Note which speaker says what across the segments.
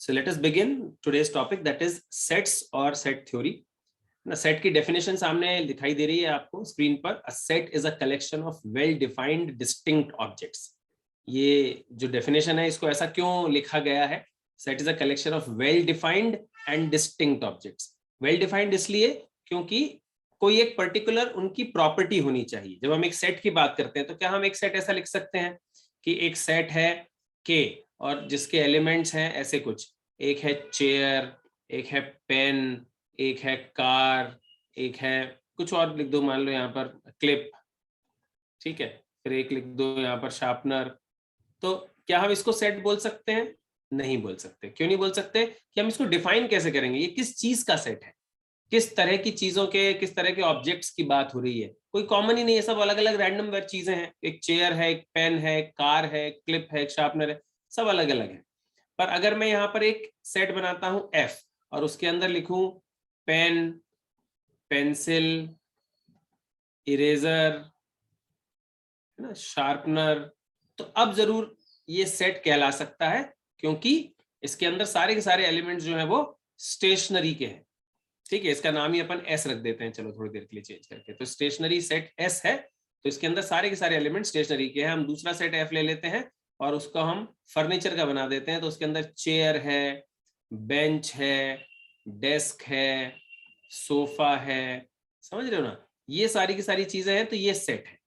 Speaker 1: So let us begin today's topic, that is sets or set theory. ना set की definition सामने दिखाई दे रही है आपको स्क्रीन पर. A set is a collection of well defined distinct objects. ये जो डेफिनेशन है इसको ऐसा क्यों लिखा गया है? Set is a collection of well defined and distinct objects. Well defined इसलिए क्योंकि कोई एक पर्टिकुलर उनकी प्रॉपर्टी होनी चाहिए. जब हम एक सेट की बात करते हैं तो क्या हम एक सेट ऐसा लिख सकते हैं कि एक सेट है के और जिसके एलिमेंट्स हैं ऐसे कुछ, एक है चेयर, एक है पेन, एक है कार, एक है कुछ और लिख दो, मान लो यहाँ पर क्लिप, ठीक है, फिर एक लिख दो यहाँ पर शार्पनर. तो क्या हम इसको सेट बोल सकते हैं? नहीं बोल सकते. क्यों नहीं बोल सकते? कि हम इसको डिफाइन कैसे करेंगे? ये किस चीज का सेट है, किस तरह की चीजों के, किस तरह के ऑब्जेक्ट्स की बात हो रही है? कोई कॉमन ही नहीं है, सब अलग अलग रैंडम चीजें हैं. एक चेयर है, एक पेन है, एक कार है, एक क्लिप है, एक शार्पनर है, सब अलग अलग है. पर अगर मैं यहाँ पर एक सेट बनाता हूं एफ और उसके अंदर लिखूं पेन, पेंसिल, इरेजर, है ना, शार्पनर, तो अब जरूर ये सेट कहला सकता है क्योंकि इसके अंदर सारे के सारे एलिमेंट्स जो है वो स्टेशनरी के हैं. ठीक है, इसका नाम ही अपन एस रख देते हैं, चलो थोड़ी देर के लिए चेंज करके. तो स्टेशनरी सेट एस है, तो इसके अंदर सारे के सारे एलिमेंट स्टेशनरी के हैं. हम दूसरा सेट एफ ले लेते हैं और उसको हम फर्नीचर का बना देते हैं. तो उसके अंदर चेयर है, बेंच है, डेस्क है, सोफा है, समझ रहे हो ना, ये सारी की सारी चीजें हैं. तो ये सेट है.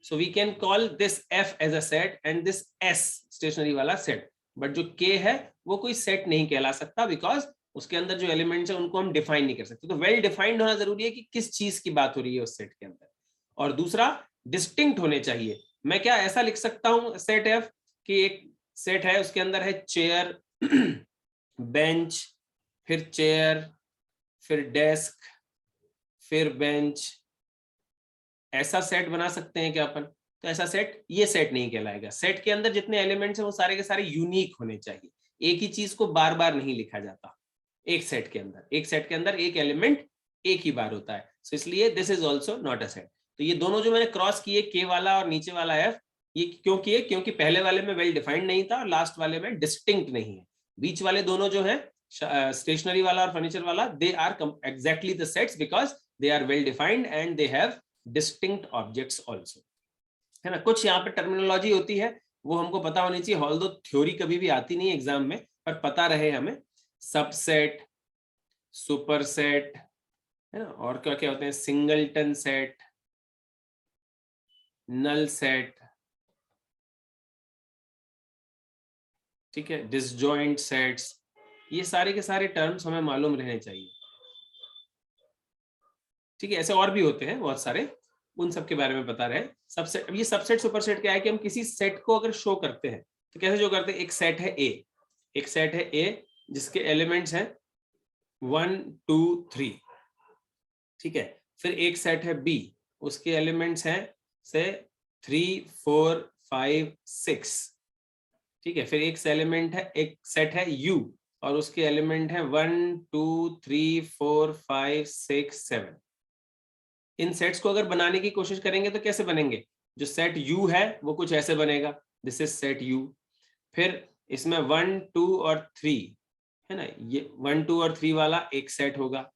Speaker 1: So we can call this F as a set and this S stationery वाला सेट. बट जो के है वो कोई सेट नहीं कहला सकता बिकॉज उसके अंदर जो एलिमेंट्स है उनको हम डिफाइन नहीं कर सकते. तो वेल डिफाइंड होना जरूरी है कि किस चीज की बात हो रही है उस सेट के अंदर. और दूसरा, डिस्टिंक्ट होने चाहिए. मैं क्या ऐसा लिख सकता हूं सेट एफ कि एक सेट है उसके अंदर है चेयर, बेंच, फिर चेयर, फिर डेस्क, फिर बेंच, ऐसा सेट बना सकते हैं क्या अपन? तो ऐसा सेट, ये सेट नहीं कहलाएगा. सेट के अंदर जितने एलिमेंट्स हैं वो सारे के सारे यूनिक होने चाहिए. एक ही चीज को बार बार नहीं लिखा जाता. एक सेट के अंदर, एक सेट के अंदर एक एलिमेंट एक ही बार होता है. सो इसलिए this is also not a set. तो ये दोनों जो मैंने क्रॉस किए, के वाला और नीचे वाला एफ, ये क्यों किए? क्योंकि पहले वाले में वेल डिफाइंड नहीं था और लास्ट वाले में डिस्टिंक्ट नहीं है. बीच वाले दोनों जो है स्टेशनरी वाला और फर्नीचर वाला, they are exactly the sets because they are well defined and they have distinct objects also. है ना, कुछ यहाँ पे टर्मिनोलॉजी होती है वो हमको पता होनी चाहिए. ऑल्दो थ्योरी कभी भी आती नहीं एग्जाम में, पर पता रहे हमें. सबसेट, सुपरसेट, है ना, और क्या क्या होते हैं, सिंगलटन सेट, नल सेट, ठीक है, डिसजॉइंट सेट्स, ये सारे के सारे टर्म्स हमें मालूम रहने चाहिए. ठीक है, ऐसे और भी होते हैं बहुत सारे, उन सब के बारे में पता रहे. सबसेट, अब ये सबसेट सुपरसेट क्या है कि हम किसी सेट को अगर शो करते हैं तो कैसे शो करते हैं? एक सेट है ए, एक सेट है ए जिसके एलिमेंट्स हैं 1 2 3, ठीक है. फिर एक सेट है बी, उसके एलिमेंट्स हैं से 3 4 5 6, ठीक है. फिर एक एलिमेंट है, एक सेट है यू और उसके एलिमेंट है 1 2 3 4 5 6 7. इन सेट्स को अगर बनाने की कोशिश करेंगे तो कैसे बनेंगे? जो सेट यू है वो कुछ ऐसे बनेगा, दिस इज सेट यू. फिर इसमें 1 2 और 3, है ना, ये 1 2 और 3 वाला एक सेट होगा,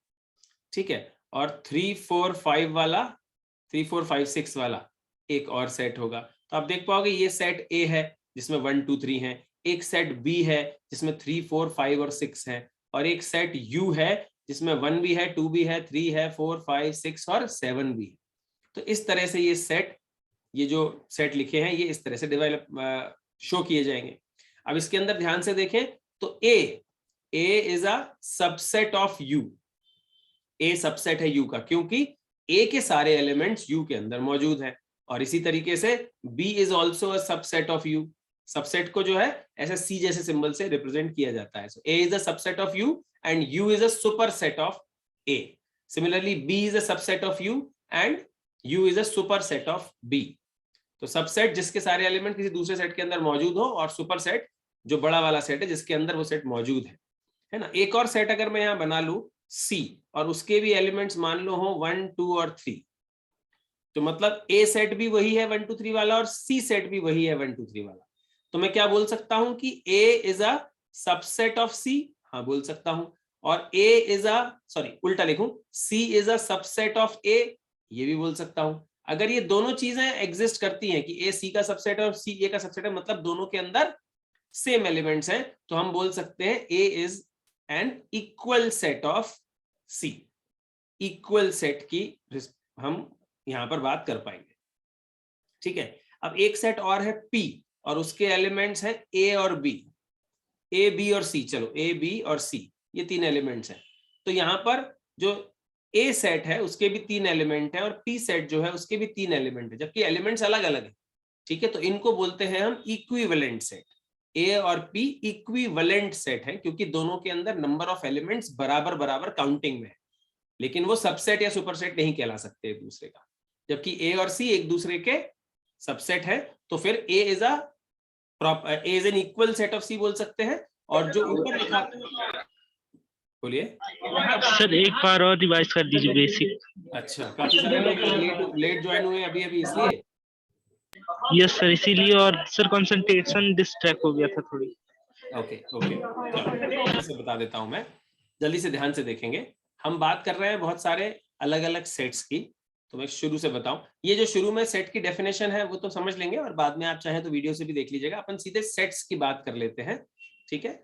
Speaker 1: ठीक है. और 3 4 5 वाला, 3 4 5 6 वाला एक और सेट होगा. तो आप देख पाओगे ये सेट ए है जिसमें 1 2 3 है, एक सेट बी है जिसमें 3 4 5 और 6 है, और एक सेट यू है जिसमें 1 भी है, 2 भी है, 3 है, 4 5 6 और 7 भी है. तो इस तरह से ये सेट, ये जो सेट लिखे हैं ये इस तरह से डेवलप शो किए जाएंगे. अब इसके अंदर ध्यान से देखें तो A is a subset of U. A subset है यू का क्योंकि ए के सारे एलिमेंट्स यू के अंदर मौजूद है. और इसी तरीके से B is also a subset of U. Subset को जो है ऐसे सी जैसे सिंबल से रिप्रेजेंट किया जाता है. So A is a subset of U and U is a superset of A. Similarly, B is a subset of U and U is a superset of B. तो सबसेट जिसके सारे element किसी दूसरे set के अंदर मौजूद हो, और सुपरसेट जो बड़ा वाला सेट है जिसके अंदर वो सेट मौजूद है ना. एक और सेट अगर मैं यहाँ बना लूं C और उसके भी एलिमेंट्स मान लो हो 1 2 और 3, तो मतलब A सेट भी वही है 1 2 3 वाला और C सेट भी वही है 1 2 3 वाला. तो मैं क्या बोल सकता हूं कि A is a subset of C, हाँ बोल सकता हूं, और ए इज अ, सॉरी उल्टा लिखूं, सी इज अ सबसेट ऑफ ए, ये भी बोल सकता हूं। अगर ये दोनों चीजें एग्जिस्ट करती हैं कि ए सी का सबसेट है और सी ए का सबसेट है, मतलब दोनों के अंदर सेम एलिमेंट्स हैं, तो हम बोल सकते हैं A is an equal set of C. Equal set की हम यहां पर बात कर पाएंगे, ठीक है। अब एक सेट और है पी, और उसके एलिमेंट्स हैं ए और बी, ए बी और सी, चलो ए बी और सी, ये तीन एलिमेंट्स हैं। तो यहां पर जो ए सेट है उसके भी तीन एलिमेंट है, और पी सेट जो है उसके भी तीन एलिमेंट है, जबकि एलिमेंट्स अलग अलग है, ठीक है। तो इनको बोलते हैं हम इक्विवेलेंट सेट। ए और पी इक्विवेलेंट सेट है, क्योंकि दोनों के अंदर नंबर ऑफ एलिमेंट्स बराबर बराबर काउंटिंग में है, लेकिन वो सबसेट या सुपरसेट नहीं कहला सकते एक दूसरे का। जबकि ए और सी एक दूसरे के सबसेट है, तो फिर A is an equal set of C बोल सकते हैं। और जो ऊपर लिखा, बोलिए
Speaker 2: सर एक बार और रिवाइज कर दीजिए बेसिक।
Speaker 1: अच्छा, काफी सारे लोग लेट ज्वाइन हुए अभी अभी, इसलिए।
Speaker 2: यस सर, इसीलिए, और सर कंसंट्रेशन डिस्ट्रैक्ट हो गया था थोड़ी।
Speaker 1: ओके ओके, जल्दी से बता देता हूं मैं, जल्दी से ध्यान से देखेंगे। हम बात कर रहे हैं बहुत सारे अलग अलग सेट्स की, तो मैं शुरू से बताऊं। ये जो शुरू में सेट की डेफिनेशन है वो तो समझ लेंगे, और बाद में आप चाहें तो वीडियो से भी देख लीजिएगा। अपन सीधे सेट्स की बात कर लेते हैं, ठीक है।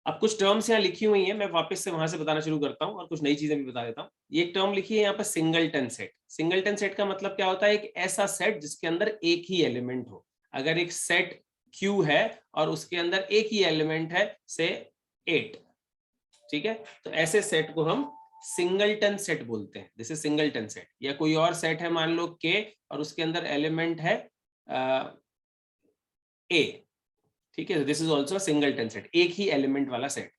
Speaker 1: अब कुछ टर्म्स यहाँ लिखी हुई हैं, मैं वापस से वहां से बताना शुरू करता हूँ और कुछ नई चीजें भी बता देता हूँ। ये एक टर्म लिखी है यहाँ पर, सिंगलटन सेट। सिंगलटन सेट का मतलब क्या होता है? एक ऐसा सेट जिसके अंदर एक ही एलिमेंट हो। अगर एक सेट Q है और उसके अंदर एक ही एलिमेंट है, से 8, ठीक है, तो ऐसे सेट को हम सिंगलटन सेट बोलते हैं। This is singleton set. या कोई और सेट है, मान लो K, और उसके अंदर एलिमेंट है A, ठीक है, this is also singleton set, एक ही एलिमेंट वाला सेट।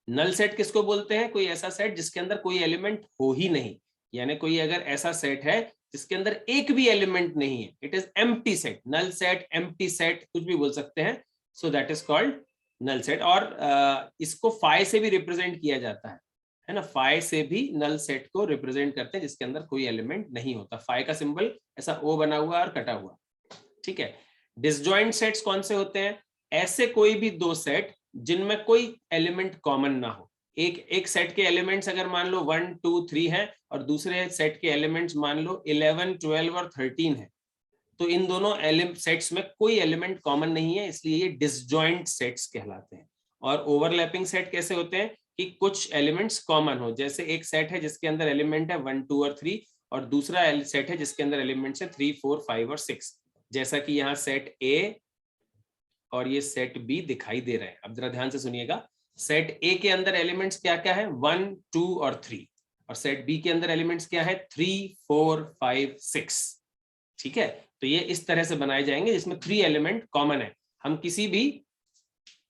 Speaker 1: नल सेट किसको बोलते हैं? कोई ऐसा सेट जिसके अंदर कोई एलिमेंट हो ही नहीं, यानी कोई अगर ऐसा सेट है जिसके अंदर एक भी एलिमेंट नहीं है, it is empty set. Null set, empty set, कुछ भी बोल सकते हैं, so that is called null set. और इसको फाई से भी रिप्रेजेंट किया जाता है ना, फाई से भी नल सेट को रिप्रेजेंट करते हैं जिसके अंदर कोई एलिमेंट नहीं होता। फाई का सिंबल ऐसा ओ बना हुआ और कटा हुआ, ठीक है। डिसजॉइंट सेट्स कौन से होते हैं? ऐसे कोई भी दो सेट जिनमें कोई एलिमेंट कॉमन ना हो। एक सेट के एलिमेंट्स अगर मान लो 1 2 3 है, और दूसरे सेट के एलिमेंट्स मान लो 11 12 और 13 है, तो इन दोनों सेट्स में कोई एलिमेंट कॉमन नहीं है, इसलिए ये डिसजॉइंट सेट्स कहलाते हैं। और ओवरलैपिंग सेट कैसे होते हैं? कि कुछ एलिमेंट्स कॉमन हो, जैसे एक सेट है जिसके अंदर एलिमेंट है 1 2 और 3, और दूसरा सेट है जिसके अंदर एलिमेंट्स है 3 4 5 और 6, जैसा कि यहाँ सेट ए और ये सेट बी दिखाई दे रहे हैं। अब जरा ध्यान से सुनिएगा। सेट ए के अंदर एलिमेंट्स क्या क्या है? 1 2 और 3, और सेट बी के अंदर एलिमेंट्स क्या है? 3 4 5 6, ठीक है। तो ये इस तरह से बनाए जाएंगे जिसमें 3 एलिमेंट कॉमन है। हम किसी भी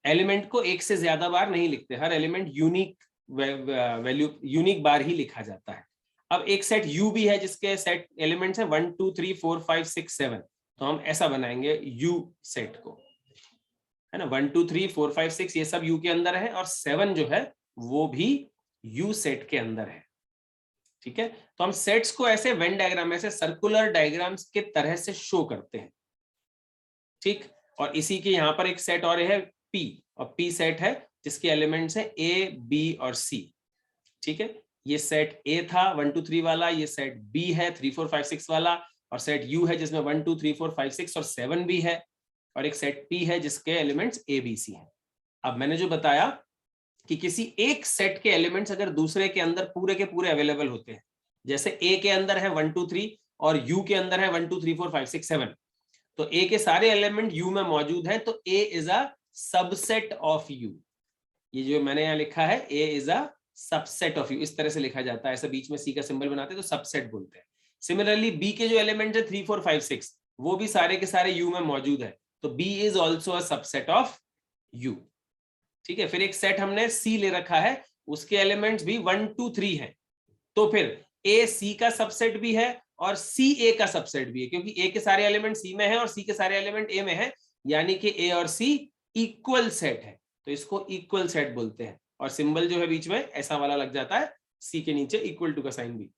Speaker 1: एलिमेंट को एक से ज्यादा बार नहीं लिखते, हर एलिमेंट यूनिक वैल्यू, यूनिक बार ही लिखा जाता है। अब एक सेट यू भी है जिसके सेट एलिमेंट्स हैं 1 2 3 4 5 6 7, तो हम ऐसा बनाएंगे यू सेट को, है ना। 1 2 3 4 5 6 ये सब यू के अंदर है, और 7 जो है वो भी यू सेट के अंदर है, ठीक है। तो हम सेट्स को ऐसे वेन डायग्राम, ऐसे सर्कुलर डायग्राम्स के तरह से शो करते हैं, ठीक। और इसी के यहाँ पर एक सेट और है पी, और पी सेट है जिसके एलिमेंट्स है ए बी और सी, ठीक है। ये सेट ए था 1 2 3 वाला, ये सेट बी है 3 4 5 6 वाला, और सेट यू है जिसमें 1 2 3 4 5 6 और 7 भी है, और एक सेट पी है जिसके एलिमेंट्स ए बी सी हैं। अब मैंने जो बताया कि किसी एक सेट के एलिमेंट्स अगर दूसरे के अंदर पूरे के पूरे अवेलेबल होते हैं, जैसे ए के अंदर है 1 2 3 और यू के अंदर है 1 2 3 4 5 6 7, तो ए के सारे एलिमेंट यू में मौजूद हैं, तो A is a subset of U. ये जो मैंने यहाँ लिखा है, A is a subset of U, इस तरह से लिखा जाता है, ऐसा बीच में सी का सिंबल बनाते हैं तो सबसेट बोलते हैं। सिमिलरली बी के जो एलिमेंट है 3 4 5 6, वो भी सारे के सारे यू में मौजूद है, तो B is also a subset of U, ठीक है। फिर एक सेट हमने सी ले रखा है, उसके एलिमेंट्स भी 1 2 3 है, तो फिर ए सी का सबसेट भी है और सी ए का सबसेट भी है, क्योंकि ए के सारे एलिमेंट सी में है और सी के सारे एलिमेंट ए में है, यानी कि ए और सी इक्वल सेट है, तो इसको इक्वल सेट बोलते हैं। और सिंबल जो है बीच में ऐसा वाला लग जाता है, सी के नीचे इक्वल टू का साइन भी।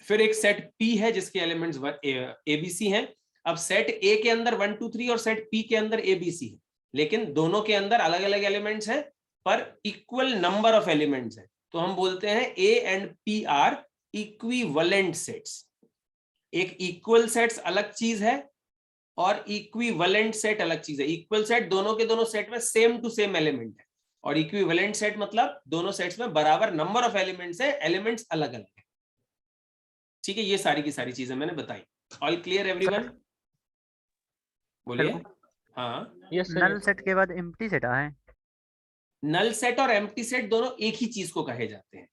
Speaker 1: फिर एक सेट पी है जिसके एलिमेंट्स ए बी सी हैं। अब सेट ए के अंदर 1 2 3 और सेट पी के अंदर ए बी सी है, लेकिन दोनों के अंदर अलग अलग एलिमेंट्स हैं पर इक्वल नंबर ऑफ एलिमेंट्स हैं, तो हम बोलते हैं A and P R equivalent sets. एक इक्वल सेट्स अलग चीज है और इक्विवेलेंट सेट अलग चीज है। इक्वल सेट दोनों के दोनों सेट में सेम टू सेम एलिमेंट है, और इक्विवेलेंट सेट मतलब दोनों सेट्स में बराबर नंबर ऑफ एलिमेंट्स है, एलिमेंट्स अलग अलग है। ठीक है, ये सारी की सारी चीजें मैंने बताई। All clear everyone? बोलिए। हाँ,
Speaker 3: नल सेट के बाद एम्प्टी सेट आए।
Speaker 1: नल सेट और एम्प्टी सेट दोनों एक ही चीज को कहे जाते हैं।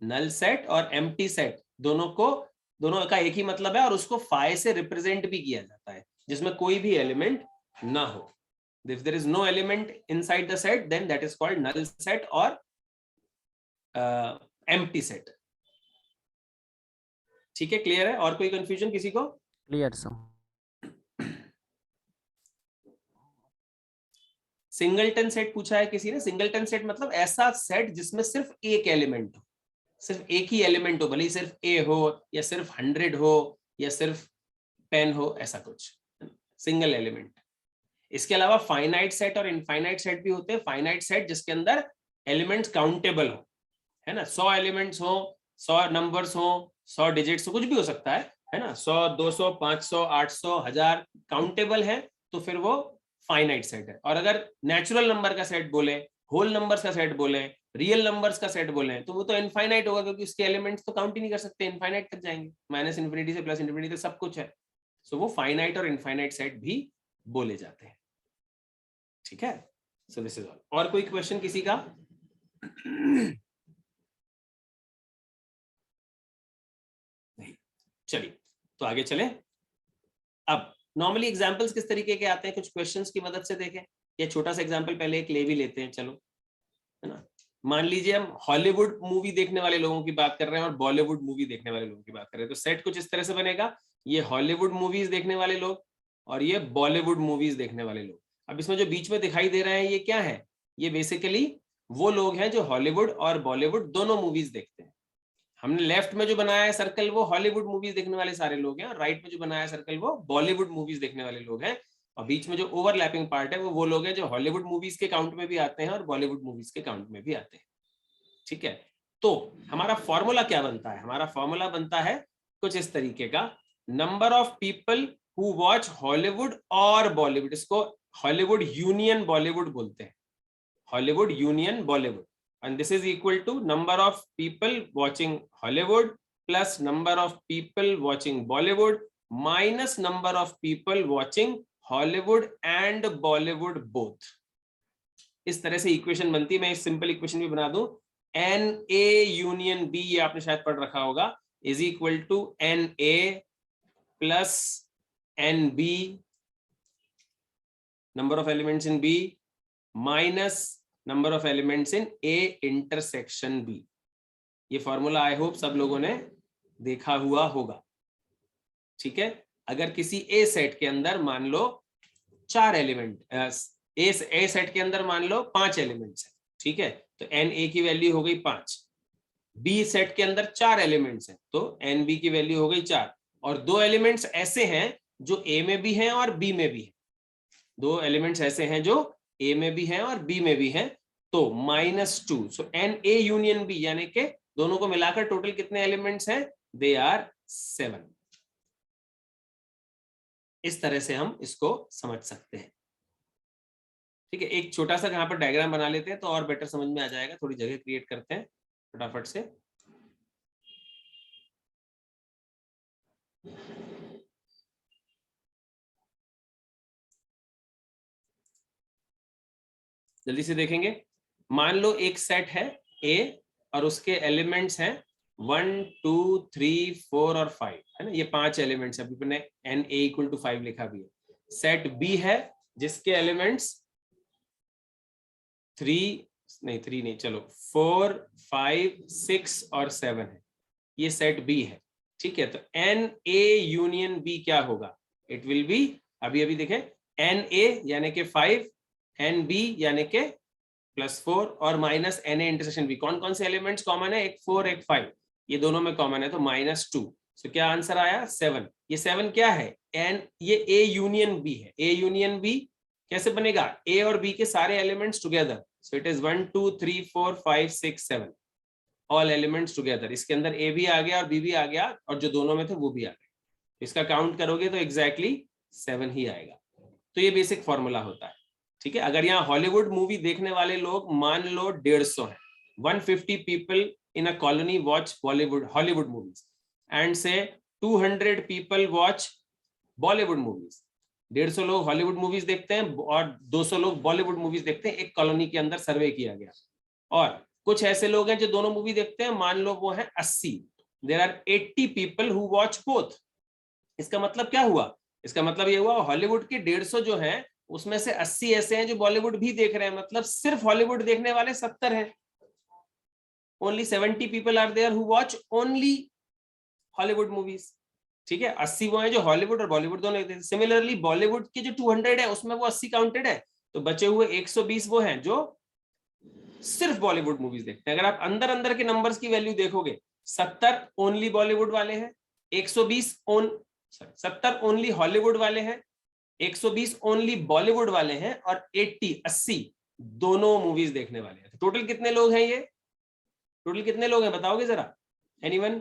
Speaker 1: नल सेट और एम्प्टी सेट दोनों का एक ही मतलब है, और उसको फाई से रिप्रेजेंट भी किया जाता है, जिसमें कोई भी एलिमेंट ना हो। If there is no element inside the set, then that is called null set or empty set. ठीक है, क्लियर है? और कोई कंफ्यूजन किसी को?
Speaker 3: Clear so.
Speaker 1: सिंगलटन सेट पूछा है किसी ने। सिंगलटन सेट मतलब ऐसा सेट जिसमें सिर्फ एक एलिमेंट हो, सिर्फ एक ही एलिमेंट हो, भले ही सिर्फ ए हो या सिर्फ 100 हो या सिर्फ पेन हो, ऐसा कुछ सिंगल एलिमेंट। इसके अलावा फाइनाइट सेट और इनफाइनाइट सेट भी होते हैं। फाइनाइट सेट जिसके अंदर एलिमेंट्स काउंटेबल हो, है ना, 100 एलिमेंट्स हो, 100 नंबर्स हो, 100 डिजिट्स हो, कुछ भी हो सकता है ना, 100, 200, 500, 800, 1000 काउंटेबल है, तो फिर वो फाइनाइट सेट है। और अगर नेचुरल नंबर का सेट बोले, होल नंबर्स का सेट बोले, रियल नंबर्स का सेट बोले, तो वो तो इनफाइनाइट होगा, क्योंकि उसके एलिमेंट्स तो काउंट ही नहीं कर सकते, इनफाइनाइट तक जाएंगे, माइनस इन्फिनिटी से प्लस इन्फिनिटी तक सब कुछ है। सो वो फाइनाइट और इनफाइनाइट सेट भी बोले जाते हैं। ठीक है, सो दिस इज ऑल। और कोई क्वेश्चन किसी का? नहीं, चलिए तो आगे चले। अब नॉर्मली एग्जांपल्स किस तरीके के आते हैं, कुछ क्वेश्चंस की मदद से देखें। ये छोटा सा एग्जांपल पहले एक ले भी लेते हैं, चलो, है ना। मान लीजिए हम हॉलीवुड मूवी देखने वाले लोगों की बात कर रहे हैं और बॉलीवुड मूवी देखने वाले लोगों की बात कर रहे हैं, तो सेट कुछ इस तरह से बनेगा। ये हॉलीवुड मूवीज देखने वाले लोग और ये बॉलीवुड मूवीज देखने वाले लोग। अब इसमें जो बीच में दिखाई दे रहा है ये क्या है? ये बेसिकली वो लोग हैं जो हॉलीवुड और बॉलीवुड दोनों मूवीज देखते हैं। हमने लेफ्ट में जो बनाया है सर्कल वो हॉलीवुड मूवीज देखने वाले सारे लोग हैं, और राइट में जो बनाया है सर्कल वो बॉलीवुड मूवीज देखने वाले लोग हैं, और बीच में जो ओवरलैपिंग पार्ट है वो लोग हैं जो हॉलीवुड मूवीज के काउंट में भी आते हैं और बॉलीवुड मूवीज के काउंट में भी आते हैं। ठीक है, तो हमारा फॉर्मूला क्या बनता है? हमारा फॉर्मूला बनता है कुछ इस तरीके का, number of people who watch Hollywood और बॉलीवुड, इसको हॉलीवुड यूनियन बॉलीवुड बोलते हैं, Hollywood union Bollywood, and this is equal to number of people watching Hollywood plus number of people watching Bollywood minus number of people watching Hollywood and Bollywood both। इस तरह से equation बनती है। मैं एक सिंपल इक्वेशन भी बना दूं, NA यूनियन B, ये आपने शायद पढ़ रखा होगा, is equal to NA plus NB, number of elements in B, minus number of elements in A intersection B। ये फॉर्मूला आई होप सब लोगों ने देखा हुआ होगा। ठीक है, अगर किसी A सेट के अंदर मान लो 4 एलिमेंट, A सेट के अंदर मान लो 5 एलिमेंट्स है, ठीक है, तो NA की वैल्यू हो गई 5। B सेट के अंदर 4 एलिमेंट्स हैं, तो NB की वैल्यू हो गई 4। और 2 एलिमेंट्स ऐसे हैं जो A में भी हैं और B में भी हैं, 2 एलिमेंट्स ऐसे हैं जो A में भी हैं और B में भी हैं, तो -2। सो NA यूनियन B, यानी कि दोनों को मिलाकर टोटल कितने एलिमेंट्स हैं? They are 7। इस तरह से हम इसको समझ सकते हैं। ठीक है, एक छोटा सा यहाँ पर डायग्राम बना लेते हैं तो और बेटर समझ में आ जाएगा। थोड़ी जगह क्रिएट करते हैं फटाफट से। जल्दी से देखेंगे। मान लो एक सेट है A और उसके एलिमेंट्स हैं 1, 2, 3, 4 और 5, है ना, ये 5 एलिमेंट्स है। अभी मैंने NA = 5 लिखा भी है। सेट B है जिसके एलिमेंट्स 3 नहीं, चलो 4, 5, 6 और 7 है, ये सेट B है। ठीक है, तो NA यूनियन B क्या होगा? इट विल बी, अभी देखें, NA यानी कि 5, NB यानी कि +4 और माइनस NA इंटरसेक्शन B। कौन कौन से एलिमेंट्स कॉमन है? एक 4 एक 5, ये दोनों में कॉमन है, तो -2। सो क्या आंसर आया? 7। ये 7 क्या है? ये A यूनियन B है। A यूनियन B कैसे बनेगा? ए और बी के सारे elements together, so it is 1 2 3 4 5 6 7 all elements together. इसके अंदर ए भी आ गया और बी भी आ गया और जो दोनों में थे वो भी आ गए। इसका काउंट करोगे तो एग्जैक्टली 7 ही आएगा। तो ये बेसिक फॉर्मूला होता है, ठीक है। अगर यहाँ हॉलीवुड मूवी देखने वाले लोग मान लो 150 है, 150 people in a colony watch Bollywood Hollywood movies and से 200 पीपल वॉच बॉलीवुड मूवीज। 150 लोग हॉलीवुड मूवीज देखते हैं और 200 लोग बॉलीवुड मूवीज देखते हैं। एक कॉलोनी के अंदर सर्वे किया गया और कुछ ऐसे लोग हैं जो दोनों मूवी देखते हैं, मान लो वो है 80। There are 80 people who watch both. इसका मतलब क्या हुआ? इसका मतलब ये हुआ हॉलीवुड के 150 जो हैं उसमें से 80 ऐसे हैं जो बॉलीवुड भी देख रहे हैं, मतलब सिर्फ हॉलीवुड देखने वाले 70 हैं। Only 70 people are there who watch only Hollywood movies, ठीक है। 80 वो हैं जो हॉलीवुड और बॉलीवुड दोनों देखते हैं। सिमिलरली बॉलीवुड के जो 200 है उसमें वो 80 काउंटेड है, तो बचे हुए 120 वो हैं जो सिर्फ बॉलीवुड मूवीज देखते हैं। अगर आप अंदर अंदर के नंबर्स की वैल्यू देखोगे, 70 ओनली बॉलीवुड वाले हैं, 70 ओनली हॉलीवुड वाले हैं, 120 ओनली बॉलीवुड वाले हैं और 80 दोनों मूवीज देखने वाले हैं। टोटल कितने लोग हैं ये? टोटल कितने लोग हैं बताओगे जरा? Anyone?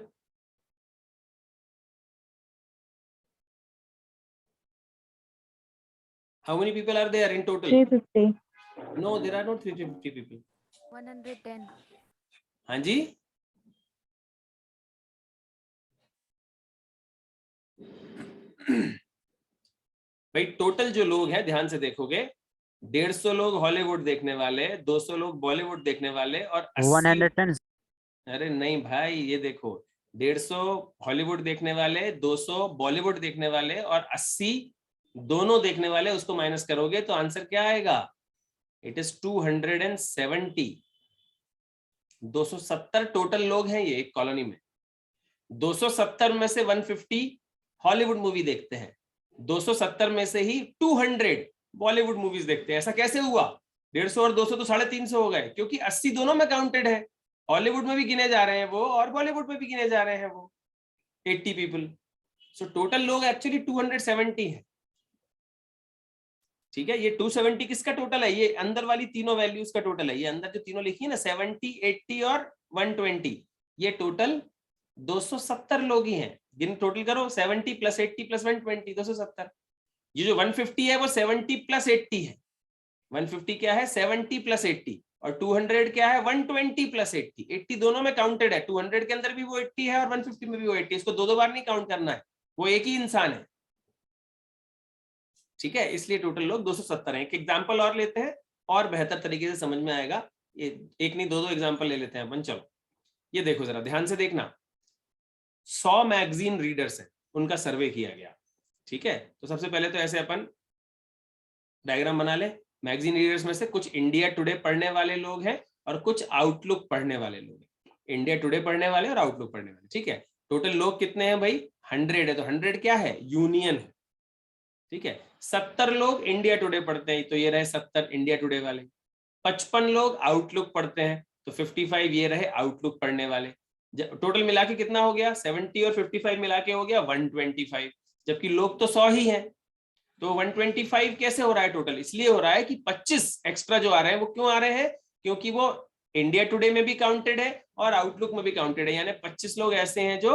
Speaker 1: How many people are there in total?
Speaker 4: 350.
Speaker 1: No, there are not 350 people.
Speaker 4: 110.
Speaker 1: हाँ जी, भाई टोटल जो लोग हैं ध्यान से देखोगे, 150 लोग हॉलीवुड देखने वाले, 200 लोग बॉलीवुड देखने वाले और 80
Speaker 3: 110।
Speaker 1: अरे नहीं भाई, ये देखो 150 हॉलीवुड देखने वाले, 200 बॉलीवुड देखने वाले और 80 दोनों देखने वाले, उसको माइनस करोगे तो आंसर क्या आएगा? It is 270। 270 टोटल लोग हैं ये एक कॉलोनी में। 270 में से 150 हॉलीवुड मूवी देखते हैं, 270 में से ही 200 बॉलीवुड मूवीज देखते हैं। ऐसा कैसे हुआ? 150 और 200 तो 350 हो गए, क्योंकि 80 दोनों में काउंटेड है। हॉलीवुड में भी गिने जा रहे हैं वो और बॉलीवुड में भी गिने जा रहे हैं वो 80 पीपल। सो टोटल लोग एक्चुअली 270 है, ठीक है। ये 270 किसका टोटल है? ये अंदर वाली तीनों वैल्यूज का टोटल है। ये अंदर जो तीनों लिखी है ना, 70, 80 और 120, ये टोटल 270 लोग ही हैं। गिन टोटल करो, 70 प्लस 80 प्लस 120, 270। ये जो 150 है वो 70 प्लस 80 है। 150 क्या है? 70 प्लस 80 और 200 क्या है? 120 प्लस 80। 80 दोनों में काउंटेड है, 200 के अंदर भी वो 80 है और 150 में भी वो 80। इसको दो बार नहीं काउंट करना है, वो एक ही इंसान है, ठीक है। इसलिए टोटल लोग 270 हैं। एक एग्जांपल और लेते हैं और बेहतर तरीके से समझ में आएगा। ये एक नहीं दो एग्जांपल ले लेते हैं अपन। चलो ये देखो जरा ध्यान से देखना। 100 मैगजीन रीडर्स हैं, उनका सर्वे किया गया, ठीक है। तो सबसे पहले तो ऐसे अपन डायग्राम बना ले। मैगजीन रीडर्स में से कुछ इंडिया टुडे पढ़ने वाले लोग हैं और कुछ आउटलुक पढ़ने वाले लोग हैं। इंडिया टुडे पढ़ने वाले और आउटलुक पढ़ने वाले, ठीक है। टोटल लोग कितने हैं भाई? 100 है, तो 100 क्या है? यूनियन है, ठीक है। 70 लोग इंडिया टुडे पढ़ते हैं, तो ये रहे 70 इंडिया टुडे वाले। 55 लोग आउटलुक पढ़ते हैं, तो 55 ये रहे आउटलुक पढ़ने वाले। टोटल मिला के कितना हो गया? 70 और 55 मिला के हो गया 125, जबकि लोग तो 100 ही हैं। तो 125 कैसे हो रहा है टोटल? इसलिए हो रहा है कि 25 एक्स्ट्रा जो आ रहे हैं वो क्यों आ रहे हैं? क्योंकि वो इंडिया टुडे में भी काउंटेड है और आउटलुक में भी काउंटेड है। यानी 25 लोग ऐसे हैं जो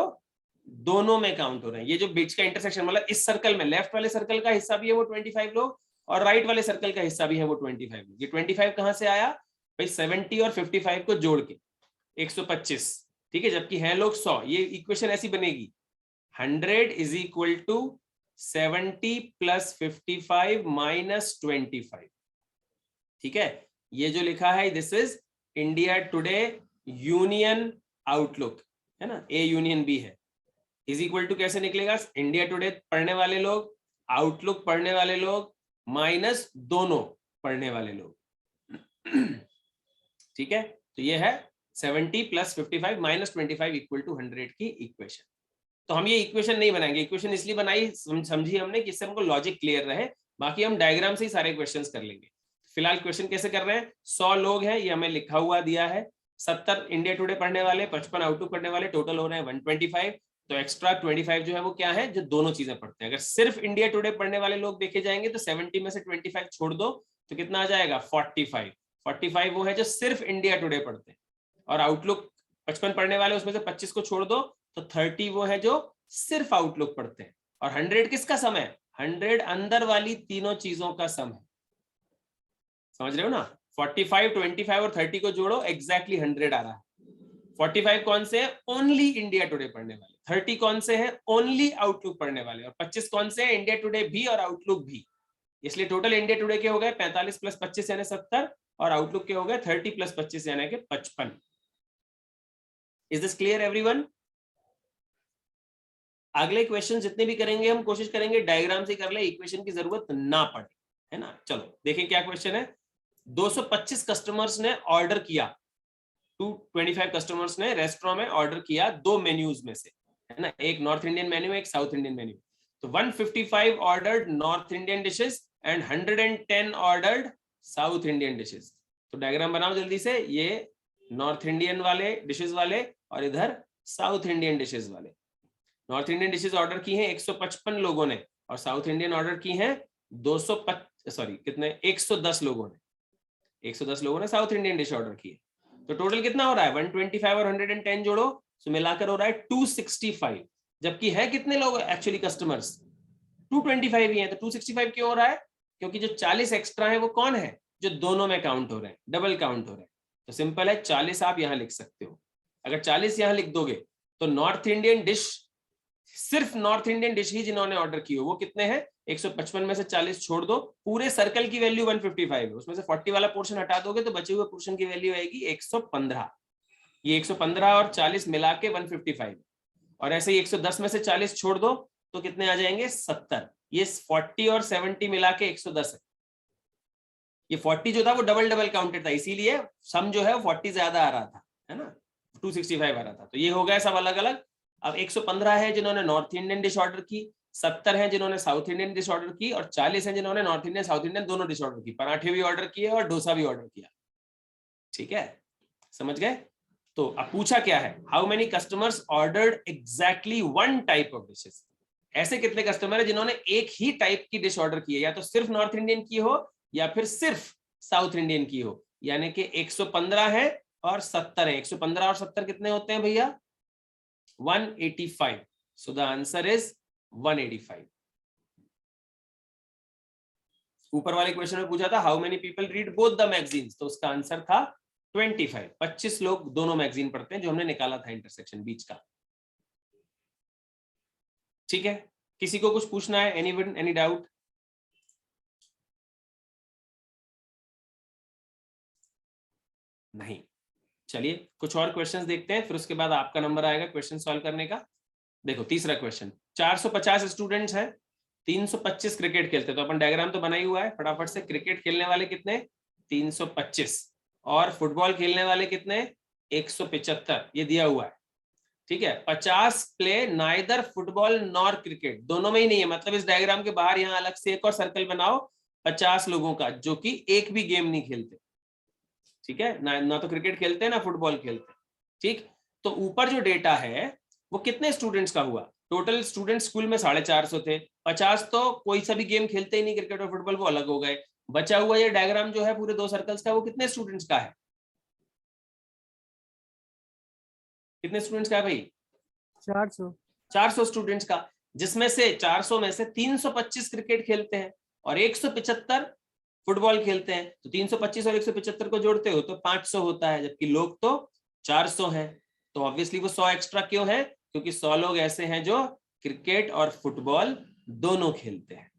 Speaker 1: दोनों में काउंट हो रहे हैं। ये जो बीच का इंटरसेक्शन, मतलब इस सर्कल में लेफ्ट वाले सर्कल का हिस्सा भी है वो 25 लोग और राइट वाले सर्कल का हिस्सा भी है वो 25 लोग। ये 25 कहां से आया भाई? 70 और 55 को जोड़ के 125, ठीक है, जबकि है लोग 100। ये इक्वेशन ऐसी बनेगी, 100 is equal to 70 plus 55 minus 25, ठीक है। ये जो लिखा है this is India today union outlook, है ना, ए यूनियन बी है, इज इक्वल टू कैसे निकलेगा? इंडिया टुडे पढ़ने वाले लोग, आउटलुक पढ़ने वाले लोग माइनस दोनों पढ़ने वाले लोग, ठीक है। तो ये है 70 प्लस 55 माइनस 25 इक्वल टू 100 की इक्वेशन। तो हम ये इक्वेशन नहीं बनाएंगे, इक्वेशन इसलिए बनाई समझी हमने कि इससे हमको लॉजिक क्लियर रहे, बाकी हम डायग्राम से ही सारे क्वेश्चंस कर लेंगे। फिलहाल क्वेश्चन कैसे कर रहे हैं? 100 लोग हैं, ये हमें लिखा हुआ दिया है, 70 इंडिया टुडे पढ़ने वाले, 55 आउटलुक पढ़ने वाले, टोटल हो रहे हैं 125। तो एक्स्ट्रा 25 जो है वो क्या है, जो दोनों चीजें पढ़ते हैं। अगर सिर्फ इंडिया टुडे पढ़ने वाले लोग देखे जाएंगे तो 70 में से 25 छोड़ दो तो कितना आ जाएगा 45 वो है जो सिर्फ इंडिया टुडे पढ़ते हैं। और आउटलुक 55 पढ़ने वाले उसमें से 25 को छोड़ दो तो 30 वो है जो सिर्फ आउटलुक पढ़ते हैं। और 100 किसका सम है, 100 अंदर वाली तीनों चीजों का सम है। समझ रहे हो ना, 45, 25 और 30 को जोड़ो एग्जैक्टली 100 आ रहा है। 45 कौन से हैं, ओनली इंडिया टुडे पढ़ने वाले। 30 कौन से हैं, ओनली आउटलुक पढ़ने वाले। और 25 कौन से हैं, इंडिया टुडे भी और आउटलुक भी। इसलिए टोटल इंडिया टुडे के हो गए 45 प्लस 25 यानी 70 और आउटलुक के हो गए 30 प्लस 25 यानी कि 55। Is this clear everyone? अगले क्वेश्चन जितने भी करेंगे हम कोशिश करेंगे डायग्राम से कर ले, इक्वेशन की जरूरत ना पड़े, है ना। चलो देखें क्या क्वेश्चन है। 225 कस्टमर्स ने ऑर्डर किया, 225 कस्टमर्स ने रेस्टोरेंट में ऑर्डर किया दो मेन्यूज में से, है ना, एक नॉर्थ इंडियन मेन्यू एक साउथ इंडियन मेन्यू। तो 155 ordered north Indian dishes and 110 ordered south Indian dishes. तो डायग्राम बनाओ जल्दी से, ये नॉर्थ इंडियन वाले डिशेस वाले और इधर साउथ इंडियन डिशेस वाले। नॉर्थ इंडियन डिशेस ऑर्डर की हैं 155 लोगों ने और साउथ इंडियन ऑर्डर की हैं 110 लोगों ने। 110 लोगों ने साउथ इंडियन डिश ऑर्डर की है। तो टोटल कितना हो रहा है, 125 और 110 जोड़ो तो मिलाकर हो रहा है 265। जबकि है कितने लोग एक्चुअली कस्टमर्स, 225 ही है। तो 265 क्यों हो रहा है, क्योंकि जो 40 एक्स्ट्रा है वो कौन है, जो दोनों में काउंट हो रहे हैं, डबल काउंट हो रहे हैं। तो सिंपल है, 40 आप यहां लिख सकते हो। अगर 40 यहां लिख दोगे तो नॉर्थ इंडियन डिश, सिर्फ नॉर्थ इंडियन डिश ही जिन्होंने ऑर्डर की हो वो कितने हैं, 155 में से 40 छोड़ दो, पूरे सर्कल की वैल्यू 155 है, उसमें से 40 वाला पोर्शन हटा दोगे तो बचे हुए पोर्शन की वैल्यू आएगी 115। ये 115 और 40 मिला के 155। और ऐसे ही 110 में से 40 छोड़ दो तो कितने आ जाएंगे 70। ये 40 और 70 मिला के 110 है। ये 40 जो था वो डबल डबल काउंटेड था, इसीलिए सम जो है 40 ज्यादा आ रहा था, है ना, 265 आ रहा था। तो ये हो गया सब अलग अलग। अब 115 है जिन्होंने नॉर्थ इंडियन डिश ऑर्डर की, 70 है जिन्होंने साउथ इंडियन डिश ऑर्डर की और 40 है जिन्होंने नॉर्थ इंडियन साउथ इंडियन दोनों डिश ऑर्डर की। पराठे भी ऑर्डर किए और डोसा भी ऑर्डर किया। ठीक है, समझ गए। तो अब पूछा क्या है, how many customers ordered exactly one type of dishes. ऐसे कितने कस्टमर है जिन्होंने एक ही टाइप की डिश ऑर्डर की है, या तो सिर्फ नॉर्थ इंडियन की हो या फिर सिर्फ साउथ इंडियन की हो। यानी कि 115 है और 70 है। 115 और 70 कितने होते हैं भैया, 185। So the answer is 185। ऊपर वाले क्वेश्चन में पूछा था how many people read both the magazines, तो उसका आंसर था 25। 25 लोग दोनों मैगजीन पढ़ते हैं, जो हमने निकाला था इंटरसेक्शन बीच का। ठीक है, किसी को कुछ पूछना है, एनीवन, एनी डाउट? नहीं, चलिए कुछ और क्वेश्चंस देखते हैं, फिर उसके बाद आपका नंबर आएगा क्वेश्चन सॉल्व करने का। देखो तीसरा क्वेश्चन, 450 स्टूडेंट्स हैं, 325 क्रिकेट खेलते हैं। तो अपन डायग्राम तो बना ही हुआ है, फटाफट से। क्रिकेट खेलने वाले कितने, 325, और फुटबॉल खेलने वाले कितने, 175, ये दिया हुआ है। ठीक है, 50 play neither football nor cricket, दोनों में ही नहीं है। मतलब इस डायग्राम के बाहर यहाँ अलग से एक और सर्कल बनाओ 50 लोगों का, जो कि एक भी गेम नहीं खेलते। ठीक है, ना तो क्रिकेट खेलते हैं ना फुटबॉल खेलते हैं। ठीक, तो ऊपर जो डेटा है वो कितने स्टूडेंट्स का हुआ, टोटल स्टूडेंट स्कूल में 450 थे। 50 तो कोई सा भी गेम खेलते ही नहीं, क्रिकेट और फुटबॉल, वो अलग हो गए। बचा हुआ ये डायग्राम जो है पूरे दो सर्कल्स का, वो कितने स्टूडेंट्स का है, कितने स्टूडेंट्स का है भाई, 400 स्टूडेंट्स का, जिसमें से 400 में से 325 क्रिकेट खेलते हैं और 175 फुटबॉल खेलते हैं। तो 325 और 175 को जोड़ते हो तो 500 होता है, जबकि लोग तो 400 हैं। तो ऑब्वियसली वो 100 एक्स्ट्रा क्यों है, क्योंकि 100 लोग ऐसे हैं जो क्रिकेट और फुटबॉल दोनों खेलते हैं।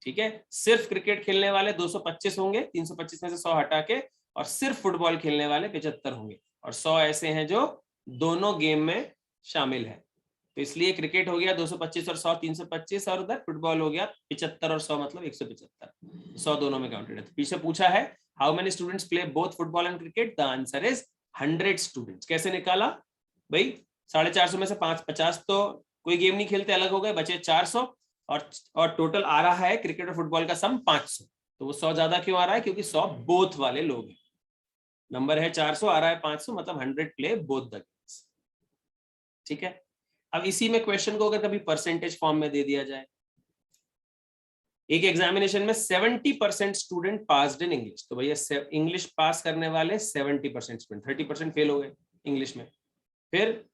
Speaker 1: ठीक है, सिर्फ क्रिकेट खेलने वाले 225 होंगे, 325 में से 100 हटा के, और सिर्फ फुटबॉल खेलने वाले 75 होंगे, और 100 ऐसे हैं जो दोनों गेम में शामिल है। तो इसलिए क्रिकेट हो गया 225 और 100 325, और उधर फुटबॉल हो गया 75 और 100 मतलब 175, 100 दोनों में काउंटेड है। तो पीछे पूछा है how many students play both football and cricket, the answer is 100 students. कैसे निकाला भाई, 450 में से 50 तो कोई गेम नहीं खेलते, अलग हो गए, बचे 400, और टोटल आ रहा है क्रिकेट और फुटबॉल का सम 500। तो वो 100 ज्यादा क्यों आ रहा है, क्योंकि 100 बोथ वाले लोग हैं। नंबर है 400, आ रहा है 500, मतलब 100 प्ले बोथ द गेम्स। ठीक है, अब इसी में क्वेश्चन को अगर कभी परसेंटेज फॉर्म में दे दिया जाए, एक एग्जामिनेशन में 70% स्टूडेंट पास्ड इन इंग्लिश, तो भैया इंग्लिश पास करने वाले 70% स्टूडेंट, 30% फेल हो गए इंग्लिश में। फिर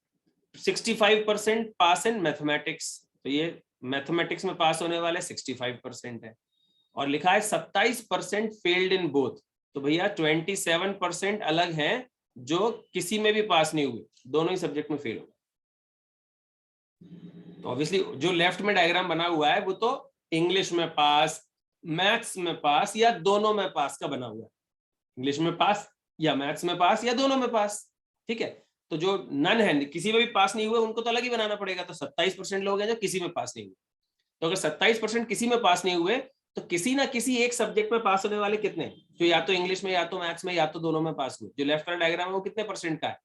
Speaker 1: 65% पास इन मैथमेटिक्स, तो ये मैथमेटिक्स में पास होने वाले 65% है। और लिखा है 27% फेल्ड इन बोथ, तो भैया 27% अलग हैं जो किसी में भी पास नहीं हुए, दोनों ही सब्जेक्ट में फेल हो गए। तो ऑब्वियसली जो लेफ्ट में डायग्राम बना हुआ है वो तो इंग्लिश में पास, मैथ्स में पास या दोनों में पास का बना हुआ है, इंग्लिश में पास या मैथ्स में पास या दोनों में पास, ठीक है। तो जो नन है, किसी में भी पास नहीं हुए, उनको तो अलग ही बनाना पड़ेगा। तो 27% लोग हैं जो किसी में पास नहीं हुए, तो अगर 27% किसी में पास नहीं हुए तो किसी ना किसी एक सब्जेक्ट में पास होने वाले कितने, जो या तो इंग्लिश में या तो मैथ्स में या तो दोनों में पास हुए। जो लेफ्ट वाला डायग्राम है वो कितने परसेंट का है?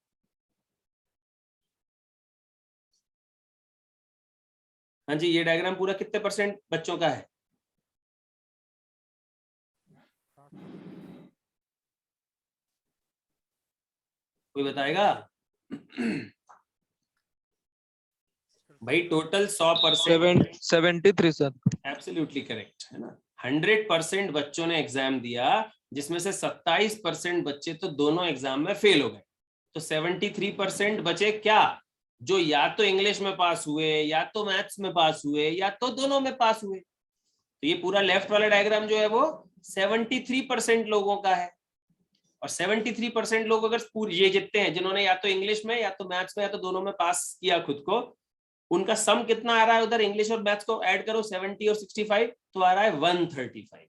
Speaker 1: हाँ जी, ये डायग्राम पूरा कितने परसेंट बच्चों का है? कोई बताएगा? भाई टोटल 100%।
Speaker 4: 73 सर।
Speaker 1: एब्सोल्युटली करेक्ट है ना। 100% बच्चों ने एग्जाम दिया, जिसमें से 27% बच्चे तो दोनों एग्जाम में फेल हो गए। तो 73% बचे क्या, जो या तो इंग्लिश में पास हुए या तो मैथ्स में पास हुए या तो दोनों में पास हुए। तो ये पूरा लेफ्ट वाला डायग्राम जो है वो 73% लोगों का है। और 73% लोग अगर पूरे ये जितने हैं जिन्होंने या तो इंग्लिश में या तो मैथ्स में या तो दोनों में पास किया खुद को, उनका सम कितना आ रहा है उधर, इंग्लिश और मैथ्स को ऐड करो 70 और 65 तो आ रहा है 135।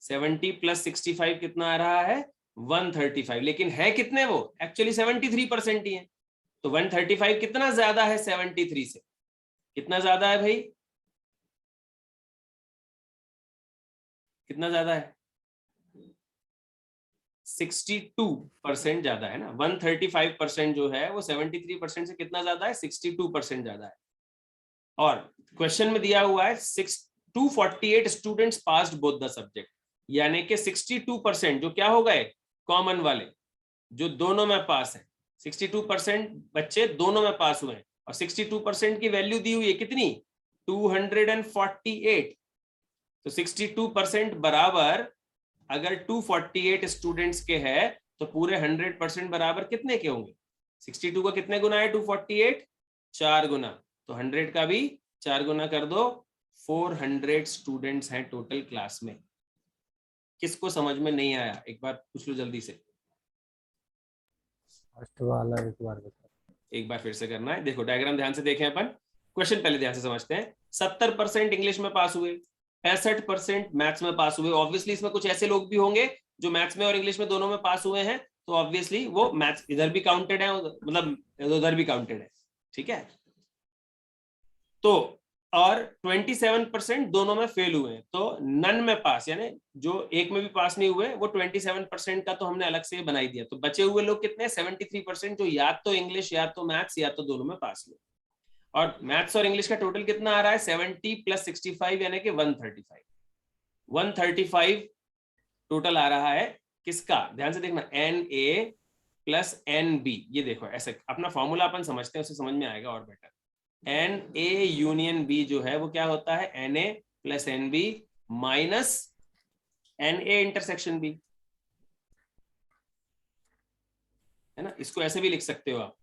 Speaker 1: 70 प्लस 65 कितना आ रहा है? 135। लेकिन है कितने वो? एक्चुअली 73% ही है। तो 135 कितना ज्यादा है 73 से? कितना ज्यादा है भाई? कितना ज्यादा है? 62% ज्यादा है ना। 135% जो है वो 73% से कितना ज्यादा है? 62% ज्यादा है। और क्वेश्चन में दिया हुआ है 248 students passed both the subject, यानी कि 62% जो क्या हो गए, कॉमन वाले, जो दोनों में पास है। 62% बच्चे दोनों में पास हुए हैं। और 62% की वैल्यू दी हुई है कितनी? 248। तो 62% बराबर अगर 248 स्टूडेंट्स के है तो पूरे 100% बराबर कितने के होंगे? 62 का कितने गुना है 248? 4 गुना। तो 100 का भी 4 गुना कर दो। 400 स्टूडेंट्स हैं टोटल क्लास में। किसको समझ में नहीं आया एक बार पूछ लो जल्दी से।
Speaker 3: फर्स्ट वाला एक बार बता।
Speaker 1: एक बार फिर से करना है। देखो डायग्राम ध्यान से देखें अपन, क्वेश्चन पहले ध्यान से समझते हैं। 70% इंग्लिश में पास हुए, 65% मैथ्स में पास हुए। ऑब्वियसली इसमें कुछ ऐसे लोग भी होंगे जो मैथ्स में और इंग्लिश में दोनों में पास हुए हैं, तो ऑब्वियसली वो मैथ्स इधर भी काउंटेड है, मतलब उधर भी काउंटेड है, ठीक है। तो और 27% दोनों में फेल हुए हैं। तो नन में पास, यानी जो एक में भी पास नहीं हुए, वो 27% का तो हमने अलग से बना ही दिया। तो बचे हुए लोग कितने? 73% जो या तो इंग्लिश या तो मैथ्स या तो दोनों में पास हुए। और मैथ्स और इंग्लिश का टोटल कितना आ रहा है? 70 प्लस 65 यानी कि 135। 135 टोटल आ रहा है किसका? ध्यान से देखना, NA प्लस NB। ये देखो ऐसे अपना फॉर्मूला अपन समझते हैं, उससे समझ में आएगा और बेटर। NA यूनियन B जो है वो क्या होता है? NA plus NB minus NA intersection B, है ना। इसको ऐसे भी लिख सकते हो आप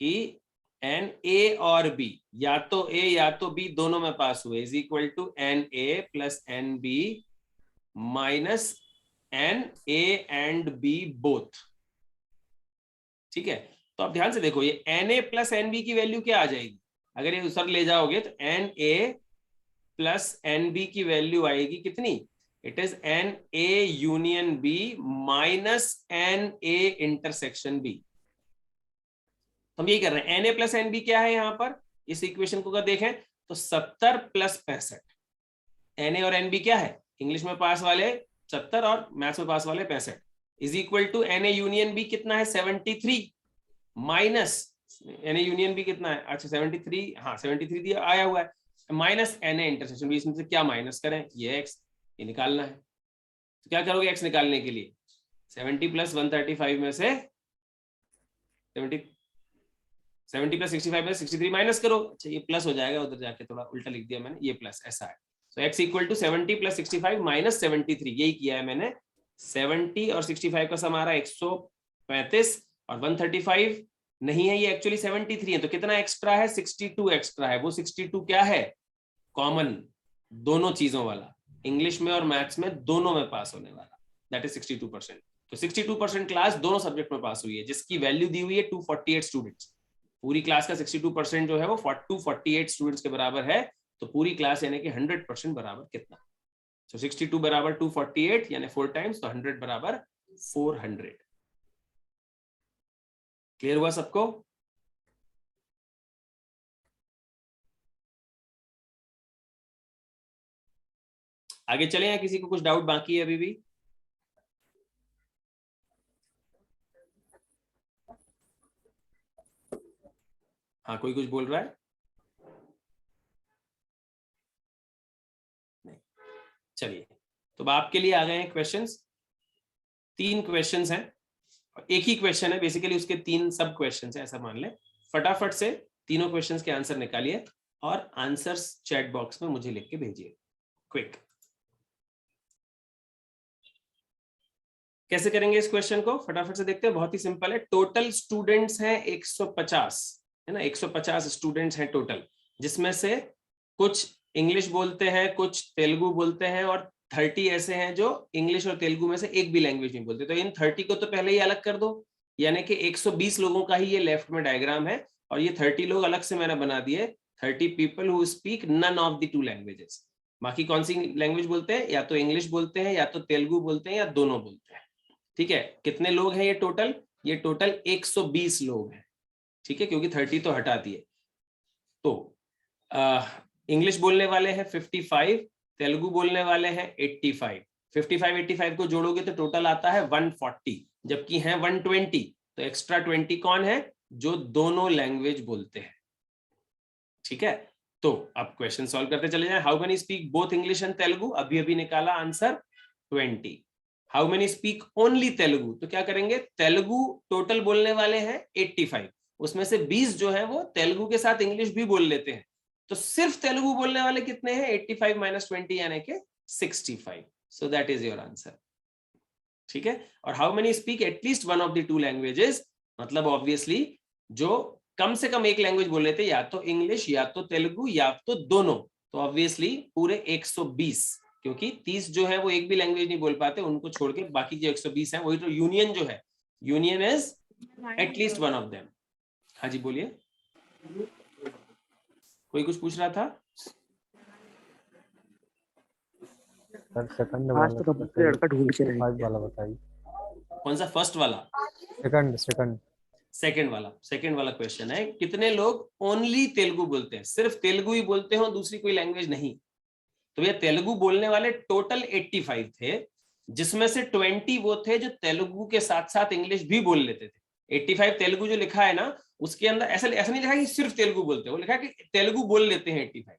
Speaker 1: कि NA और B, या तो A या तो B दोनों में पास हुए, is equal to NA plus NB minus NA and B both, ठीक है। तो आप ध्यान से देखो, ये NA प्लस NB की वैल्यू क्या आ जाएगी? अगर ये सर ले जाओगे तो NA प्लस NB की वैल्यू आएगी कितनी? It is NA union B minus NA intersection B। हम यही कर रहे हैं। NA प्लस NB क्या है यहाँ पर? इस इक्वेशन को अगर देखें तो 70 प्लस 65। NA और NB क्या है? इंग्लिश में पास वाले 70 और मैथ्स में पास वाले 65, is equal to NA union B कितना है? 73 माइनस NA यूनियन B कितना है? अच्छा 73, हाँ 73 दिया आया हुआ है, माइनस NA इंटरसेक्शन B। इसमें से क्या माइनस करें? ये x, ये निकालना है। तो क्या करोगे x निकालने के लिए? 70 प्लस 135 में से 70 70 प्लस 65 में 63 माइनस करो, अच्छा ये प्लस हो जाएगा, उधर जाके थोड़ा उल्टा लिख दिया मैंने, ये प्लस ऐसा है। तो x equal to 70 plus 65 minus 73, यही किया है मैंने। 70 और 65 का सम आ रहा है 135 और 135 नहीं है, ये एक्चुअली 73 है, तो कितना एक्स्ट्रा है, 62 एक्स्ट्रा है। वो 62 क्या है, कॉमन, दोनों चीजों वाला, इंग्लिश में और मैथ्स में दोनों में पास होने वाला, दैट इज 62%। तो 62% क्लास दोनों सब्जेक्ट में पास हुई है, जिसकी वैल्यू दी हुई है 248 स्टूडेंट्स। पूरी क्लास का 62% जो है वो 248 स्टूडेंट्स के बराबर है। तो पूरी क्लास यानी कि 100% बराबर कितना, तो 62 बराबर 248 यानी 4 टाइम्स, तो 100 बराबर 400। क्लियर हुआ सबको? आगे चले या किसी को कुछ डाउट बाकी है अभी भी? हाँ, कोई कुछ बोल रहा है? नहीं, चलिए, तो आपके लिए आ गए हैं क्वेश्चंस। 3 क्वेश्चंस हैं, एक ही क्वेश्चन है बेसिकली, उसके 3 सब क्वेश्चंस हैं, ऐसा मान लें। फटाफट से तीनों क्वेश्चंस के आंसर निकालिए और आंसर्स चैट बॉक्स में मुझे लिख के भेजिए, क्विक। कैसे करेंगे इस क्वेश्चन को, फटाफट से देखते हैं। बहुत ही सिंपल है। टोटल स्टूडेंट्स हैं 150, है ना, 150 स्टूडेंट्स हैं टोटल, जिसमें से कुछ इंग्लिश बोलते हैं, कुछ तेलुगु बोलते हैं, और 30 ऐसे हैं जो इंग्लिश और तेलुगु में से एक भी लैंग्वेज नहीं बोलते। तो इन 30 को तो पहले ही अलग कर दो, यानी कि 120 लोगों का ही ये लेफ्ट में डायग्राम है, और ये 30 लोग अलग से मैंने बना दिए, 30 people who speak none of the 2 languages. बाकी कौन सी लैंग्वेज बोलते हैं, या तो इंग्लिश बोलते हैं, या तो तेलुगु बोलते हैं, या दोनों बोलते हैं। ठीक है, कितने लोग हैं ये टोटल, ये टोटल 120 लोग हैं। ठीक है, क्योंकि 30 तो हटा दिए। तो इंग्लिश बोलने वाले हैं 55, तेलुगु बोलने वाले हैं 85। 55 को जोड़ोगे तो टोटल आता है 140, जबकि हैं 120, तो एक्स्ट्रा 20 कौन है, जो दोनों लैंग्वेज बोलते हैं। ठीक है, तो अब क्वेश्चन सॉल्व करते चले जाएं। How many speak both English and Telugu, अभी अभी निकाला answer 20। How many speak only Telugu, तो क्या करेंगे, तेलुगु टोटल बोलने वाले हैं 85, उसमें से 20 जो है वो तेलुगु के साथ इंग्लिश भी बोल लेते हैं, तो सिर्फ तेलुगु बोलने वाले कितने हैं, 85 माइनस 20 यानी कि 65। सो दैट इज योर आंसर। ठीक है, और how many speak at least one of the 2 languages, मतलब ऑब्वियसली जो कम से कम एक लैंग्वेज बोल लेते, या तो इंग्लिश या तो तेलुगु या तो दोनों, तो ऑब्वियसली पूरे 120, क्योंकि 30 जो है वो एक भी लैंग्वेज नहीं बोल पाते, उनको छोड़ के बाकी जो 120 है, वही तो यूनियन जो है, union is at least one of them. हाँ जी बोलिए, कोई कुछ पूछ रहा था?
Speaker 3: सर सेकंड
Speaker 4: आज
Speaker 3: वाला
Speaker 4: तो कंप्यूटर लड़का ढूंढ के रहे
Speaker 3: 5 वाला बताइए।
Speaker 1: कौन सा, फर्स्ट वाला?
Speaker 3: सेकंड
Speaker 1: सेकंड वाला क्वेश्चन है, कितने लोग ओनली तेलुगु बोलते हैं, सिर्फ तेलुगु ही बोलते हो, दूसरी कोई लैंग्वेज नहीं। तो ये तेलुगु बोलने वाले टोटल 85 थे, जिसमें से 20 वो थे जो तेलुगु के साथ साथ इंग्लिश भी बोल लेते थे। 85 तेलुगु जो लिखा है ना, उसके अंदर ऐसा नहीं लिखा कि सिर्फ तेलुगु बोलते हैं, वो लिखा कि तेलुगु बोल लेते हैं 85।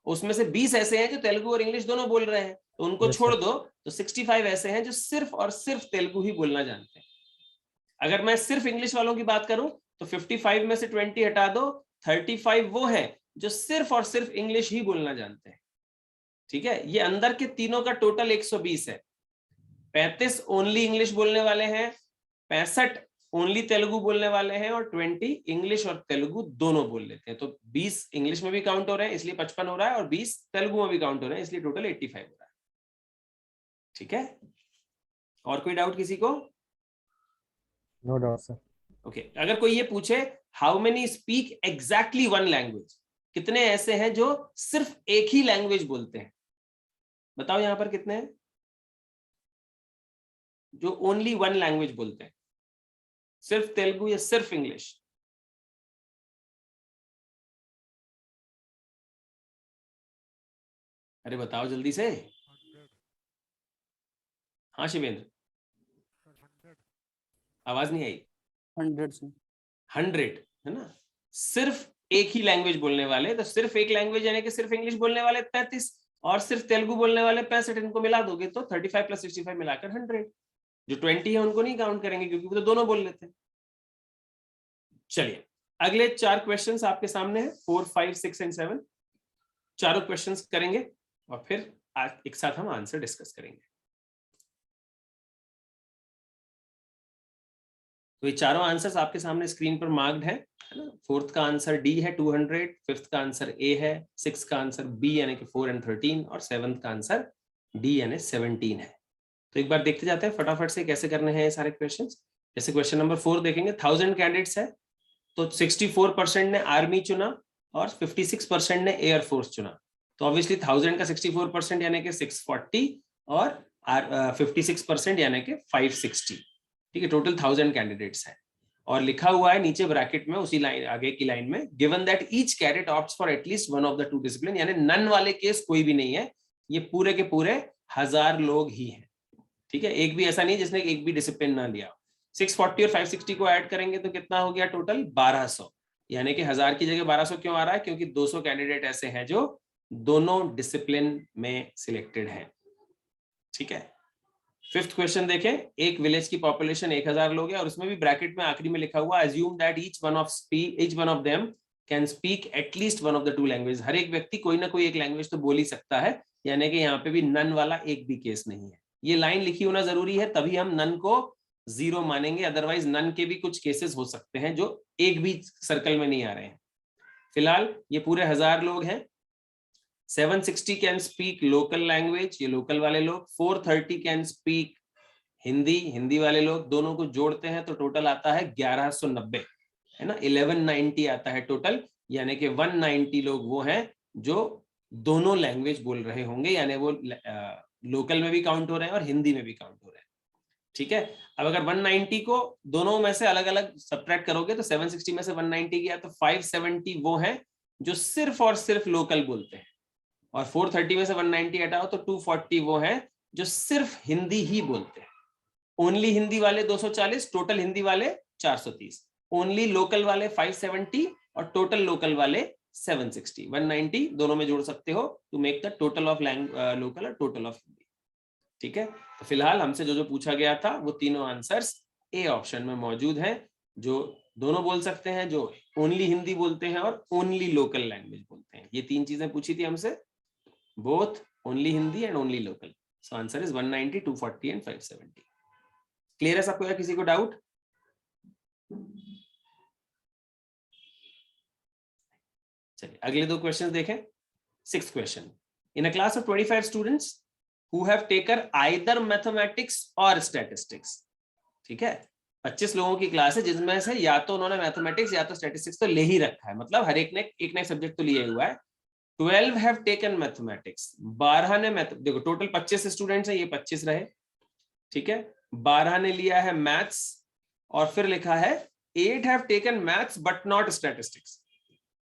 Speaker 1: उसमें से 20 ऐसे हैं जो तेलुगु और इंग्लिश दोनों बोल रहे हैं, तो उनको छोड़ दो, तो 65 ऐसे हैं जो सिर्फ और सिर्फ तेलुगु ही बोलना जानते हैं। अगर मैं सिर्फ इंग्लिश वालों की बात करूं तो 55 में से 20 हटा दो, 35 वो हैं जो सिर्फ और सिर्फ इंग्लिश ही बोलना जानते हैं। ठीक है, ये अंदर के तीनों का टोटल 120 है। 35 ओनली इंग्लिश बोलने वाले हैं, 65 ओनली तेलुगु बोलने वाले हैं, और 20 इंग्लिश और तेलुगु दोनों बोल लेते हैं। तो 20 इंग्लिश में भी काउंट हो रहे हैं इसलिए 55 हो रहा है, और 20 तेलुगु में भी काउंट हो रहे हैं इसलिए टोटल 85 हो रहा है। ठीक है, और कोई डाउट किसी को?
Speaker 3: No doubt sir.
Speaker 1: ओके, अगर कोई ये पूछे how many speak exactly one language, कितने ऐसे हैं जो सिर्फ एक ही लैंग्वेज बोलते हैं, बताओ यहां पर कितने हैं जो ओनली वन लैंग्वेज बोलते हैं, सिर्फ तेलुगु या सिर्फ इंग्लिश? अरे बताओ जल्दी से। हाँ शिवेंद्र, आवाज नहीं आई। 100 है ना, सिर्फ एक ही लैंग्वेज बोलने वाले, तो सिर्फ एक लैंग्वेज यानी कि सिर्फ इंग्लिश बोलने वाले 33 और सिर्फ तेलुगु बोलने वाले 65, इनको मिला दोगे तो 35 प्लस 65 मिलाकर 100। जो 20 है उनको नहीं काउंट करेंगे क्योंकि वो तो दोनों बोल लेते हैं। चलिए अगले 4 क्वेश्चंस आपके सामने हैं, 4, 5, 6 एंड 7। चारों क्वेश्चंस करेंगे और फिर एक साथ हम आंसर डिस्कस करेंगे। तो ये चारों आंसर्स आपके सामने स्क्रीन पर मार्क्ड है ना। 4th का आंसर डी है 200, 5th का आंसर ए है, 6th का आंसर बी यानी कि 4 and 13 और 7th का आंसर डी यानी 17 है। तो एक बार देखते जाते हैं फटाफट से कैसे करने हैं ये सारे क्वेश्चंस। जैसे क्वेश्चन नंबर 4 देखेंगे, 1000 कैंडिडेट्स है तो 64% ने आर्मी चुना और 56% ने एयरफोर्स चुना। तो ऑब्वियसली 1000 का 64% यानी कि 640 और 56% यानी कि 560। ठीक है, टोटल 1000 कैंडिडेट्स है और लिखा हुआ है नीचे ब्रैकेट में उसी लाइन आगे की लाइन में, given that each cadet opts for at least one of the 2 discipline, यानी नन वाले केस कोई भी नहीं है, ये पूरे के पूरे 1000 लोग ही हैं। ठीक है, एक भी ऐसा नहीं जिसने एक भी डिसिप्लिन ना लिया। 640 और 560 को ऐड करेंगे तो कितना हो गया टोटल 1200, यानी कि 1000 की जगह 1200 क्यों आ रहा है, क्योंकि 200 कैंडिडेट ऐसे हैं जो दोनों डिसिप्लिन में सिलेक्टेड हैं। ठीक है, 5th क्वेश्चन देखें, एक विलेज की पॉपुलेशन 1000 लोग है और उसमें भी ब्रैकेट में आखिरी में लिखा हुआ assume that each one of them can speak at least one of the 2 language. हर एक व्यक्ति कोई ना कोई एक लैंग्वेज तो बोल ही सकता है, यानी कि यहाँ पे भी नन वाला एक भी केस नहीं है। ये लाइन लिखी होना जरूरी है, तभी हम नन को 0 मानेंगे, अदरवाइज नन के भी कुछ केसेस हो सकते हैं जो एक भी सर्कल में नहीं आ रहे हैं। फिलहाल ये पूरे 1000 लोग हैं। 760 कैन स्पीक लोकल लैंग्वेज, ये लोकल वाले लोग। 430 कैन स्पीक हिंदी, हिंदी वाले लोग। दोनों को जोड़ते हैं तो टोटल आता है 1190, है ना, 1190 आता है टोटल, यानी कि 190 लोग वो हैं जो दोनों लैंग्वेज बोल रहे होंगे, यानी वो लोकल में भी काउंट हो रहे हैं और हिंदी में भी काउंट हो रहे हैं। ठीक है, अब अगर 190 को दोनों में से अलग अलग सब्ट्रैक्ट करोगे तो 760 में से 190 गया तो 570 वो हैं जो सिर्फ और सिर्फ लोकल बोलते हैं, और 430 में से 190 हटाओ तो 240 वो हैं जो सिर्फ हिंदी ही बोलते हैं। ओनली हिंदी वाले 240, टोटल हिंदी वाले 430, ओनली लोकल वाले 570 और टोटल लोकल वाले 760। 190 दोनों में जोड़ सकते हो to make the total of local और टोटल ऑफ हिंदी। ठीक है, तो फिलहाल हमसे जो जो पूछा गया था वो तीनों आंसर्स ए ऑप्शन में मौजूद हैं, जो दोनों बोल सकते हैं, जो ओनली हिंदी बोलते हैं और ओनली लोकल लैंग्वेज बोलते हैं। ये 3 चीजें पूछी थी हमसे, both only Hindi and only local. So answer is 190, 240 and 570. Clear है सबको या किसी को डाउट? चलिए अगले 2 क्वेश्चंस देखें। 6th question, in a class of 25 students who have taken either mathematics or statistics, ठीक है, 25 लोगों की क्लास है जिसमें से या तो उन्होंने मैथमेटिक्स या तो स्टैटिस्टिक्स तो ले ही रखा है, मतलब हर एक ने सब्जेक्ट तो लिया हुआ है। 12 have taken mathematics, 12 ने देखो टोटल 25 स्टूडेंट्स हैं, ये 25 रहे। ठीक है, 12 ने लिया है मैथ्स और फिर लिखा है 8 have taken maths but not statistics,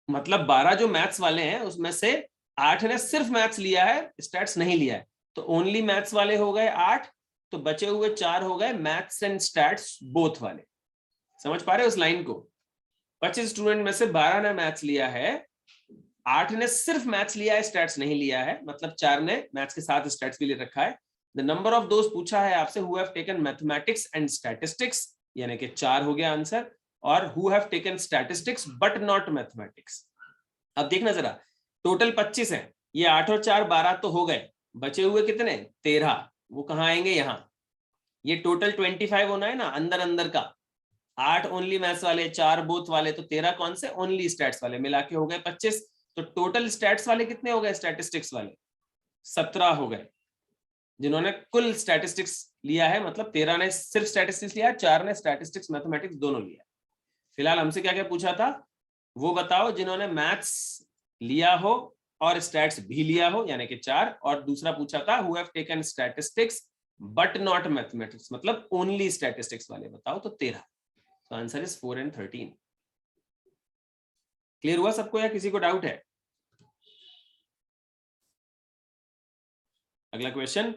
Speaker 1: मतलब 12 जो मैथ्स वाले हैं उसमें से 8 ने सिर्फ मैथ्स लिया है, स्टैट्स नहीं लिया है, तो ओनली मैथ्स वाले हो गए 8, तो बचे हुए 4 हो गए मैथ्स एंड स्टैट्स बोथ वाले। समझ पा रहे हो उस लाइन को? 25 स्टूडेंट में से 12 ने मैथ्स लिया है, 8 ने सिर्फ मैथ्स लिया है, स्टैट्स नहीं लिया है, मतलब 4 ने मैथ्स के साथ स्टैट्स भी ले रखा है। द नंबर ऑफ दोस्त पूछा है आपसे who have taken mathematics and statistics, यानी कि 4 हो गया आंसर, और who have taken statistics but not mathematics. अब देखना जरा, टोटल 25 है, ये 8 और 4 12 तो हो गए, बचे हुए कितने 13, वो कहाँ आएंगे यहाँ, ये टोटल 25 होना है ना अंदर अंदर का, 8 ओनली मैथ्स वाले, 4 बोथ वाले, तो 13 कौन से ओनली स्टैट्स वाले, मिला के हो गए 25। तो टोटल स्टैट्स वाले कितने हो गए, स्टैटिस्टिक्स वाले 17 हो गए, जिन्होंने कुल स्टैटिस्टिक्स लिया है, मतलब 13 ने सिर्फ स्टैटिस्टिक्स लिया, 4 ने स्टैटिस्टिक्स मैथमेटिक्स दोनों लिया। फिलहाल हमसे क्या क्या पूछा था वो बताओ, जिन्होंने मैथ्स लिया हो और स्टैट्स भी लिया हो, यानी कि 4, और दूसरा पूछा था who have taken statistics but not mathematics, मतलब ओनली स्टैटिस्टिक्स वाले बताओ, तो 13। तो आंसर इज 4 and 13। क्लियर हुआ सबको या किसी को डाउट है? अगला क्वेश्चन,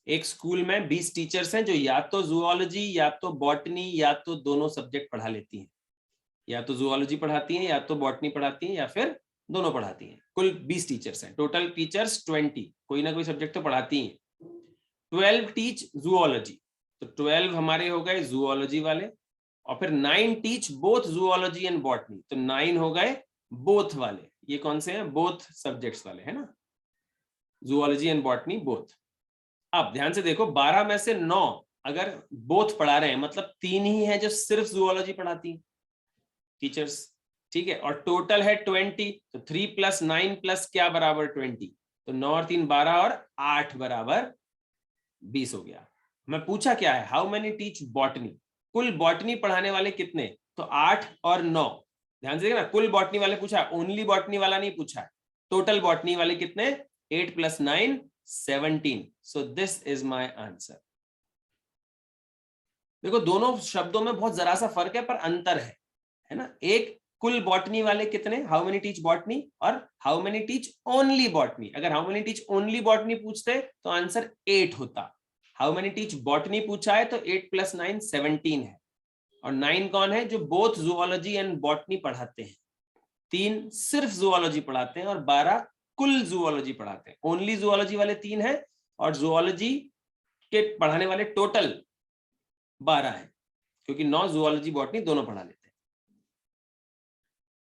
Speaker 1: एक स्कूल में 20 टीचर्स हैं जो या तो जूलॉजी या तो बॉटनी या तो दोनों सब्जेक्ट पढ़ा लेती हैं, या तो जूलॉजी पढ़ाती हैं या तो बॉटनी पढ़ाती हैं या फिर दोनों पढ़ाती हैं। कुल 20 टीचर्स हैं, टोटल टीचर्स 20, कोई ना कोई सब्जेक्ट तो पढ़ाती हैं। 12 टीच जूलॉजी, तो 12 हमारे हो गए जूलॉजी वाले और फिर 9 teach both zoology and botany, तो 9 हो गए बोथ वाले, ये कौन से हैं, बोथ सब्जेक्ट्स वाले, है ना, जूलॉजी एंड बॉटनी बोथ। अब ध्यान से देखो 12 में से 9 अगर बोथ पढ़ा रहे हैं मतलब 3 ही है जो सिर्फ जूलॉजी पढ़ाती है टीचर्स, ठीक है, और टोटल है 20, तो 3 + 9 + क्या बराबर 20, तो 9 और 3 12 और 8 बराबर 20 हो गया। मैं पूछा क्या है, हाउ मेनी टीच बॉटनी, कुल बॉटनी पढ़ाने वाले कितने, तो 8 और 9, ध्यान से देखना कुल बॉटनी वाले पूछा, ओनली बॉटनी वाला नहीं पूछा है, टोटल बॉटनी वाले कितने, 8 + 9 17, सो दिस इज माय आंसर। देखो दोनों शब्दों में बहुत जरा सा फर्क है पर अंतर है ना, एक कुल बॉटनी वाले कितने, हाउ मेनी टीच बॉटनी, और how many teach only botany. अगर how many teach only botany पूछते तो आंसर 8 होता, हाउ मेनी टीच बॉटनी पूछा है तो 8 + 9 17 है, और 9 कौन है, जो बोथ जूलॉजी एंड बॉटनी पढ़ाते हैं, 3 सिर्फ जूलॉजी पढ़ाते हैं और 12 कुल जूलॉजी पढ़ाते हैं। ओनली जूलॉजी वाले 3 हैं और जूलॉजी के पढ़ाने वाले टोटल 12 हैं, क्योंकि 9 जूलॉजी बॉटनी दोनों पढ़ा लेते हैं।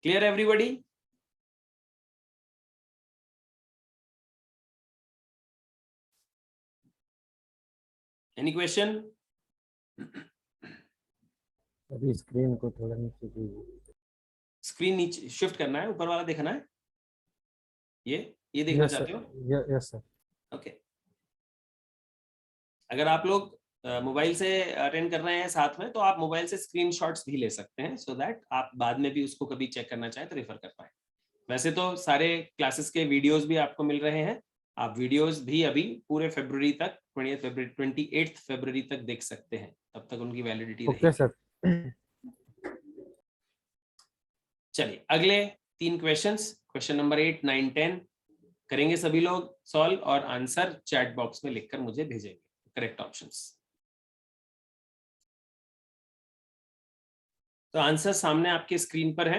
Speaker 1: Clear everybody? Any question?
Speaker 3: अभी स्क्रीन को थोड़ा नीचे कीजिए।
Speaker 1: स्क्रीन नीचे शिफ्ट करना है, ऊपर वाला देखना है, ये देखना चाहते हो?
Speaker 3: Yes sir.
Speaker 1: ओके। अगर आप लोग मोबाइल से अटेंड कर रहे हैं साथ में तो आप मोबाइल से स्क्रीनशॉट्स भी ले सकते हैं, सो दैट आप बाद में भी उसको कभी चेक करना चाहें तो रेफर कर पाए। वैसे तो सारे क्लासेस के वीडियोस भी आपको मिल रहे हैं, आप वीडियोस भी अभी पूरे फरवरी तक 28 फरवरी तक देख सकते हैं, तब तक उनकी वैलिडिटी रहेगी।
Speaker 3: Okay sir.
Speaker 1: चलिए अगले 3 क्वेश्चंस, क्वेश्चन नंबर 8, 9, 10 करेंगे सभी लोग सॉल्व, और आंसर चैट बॉक्स में लिखकर मुझे भेजेंगे करेक्ट ऑप्शंस। तो आंसर सामने आपके स्क्रीन पर है,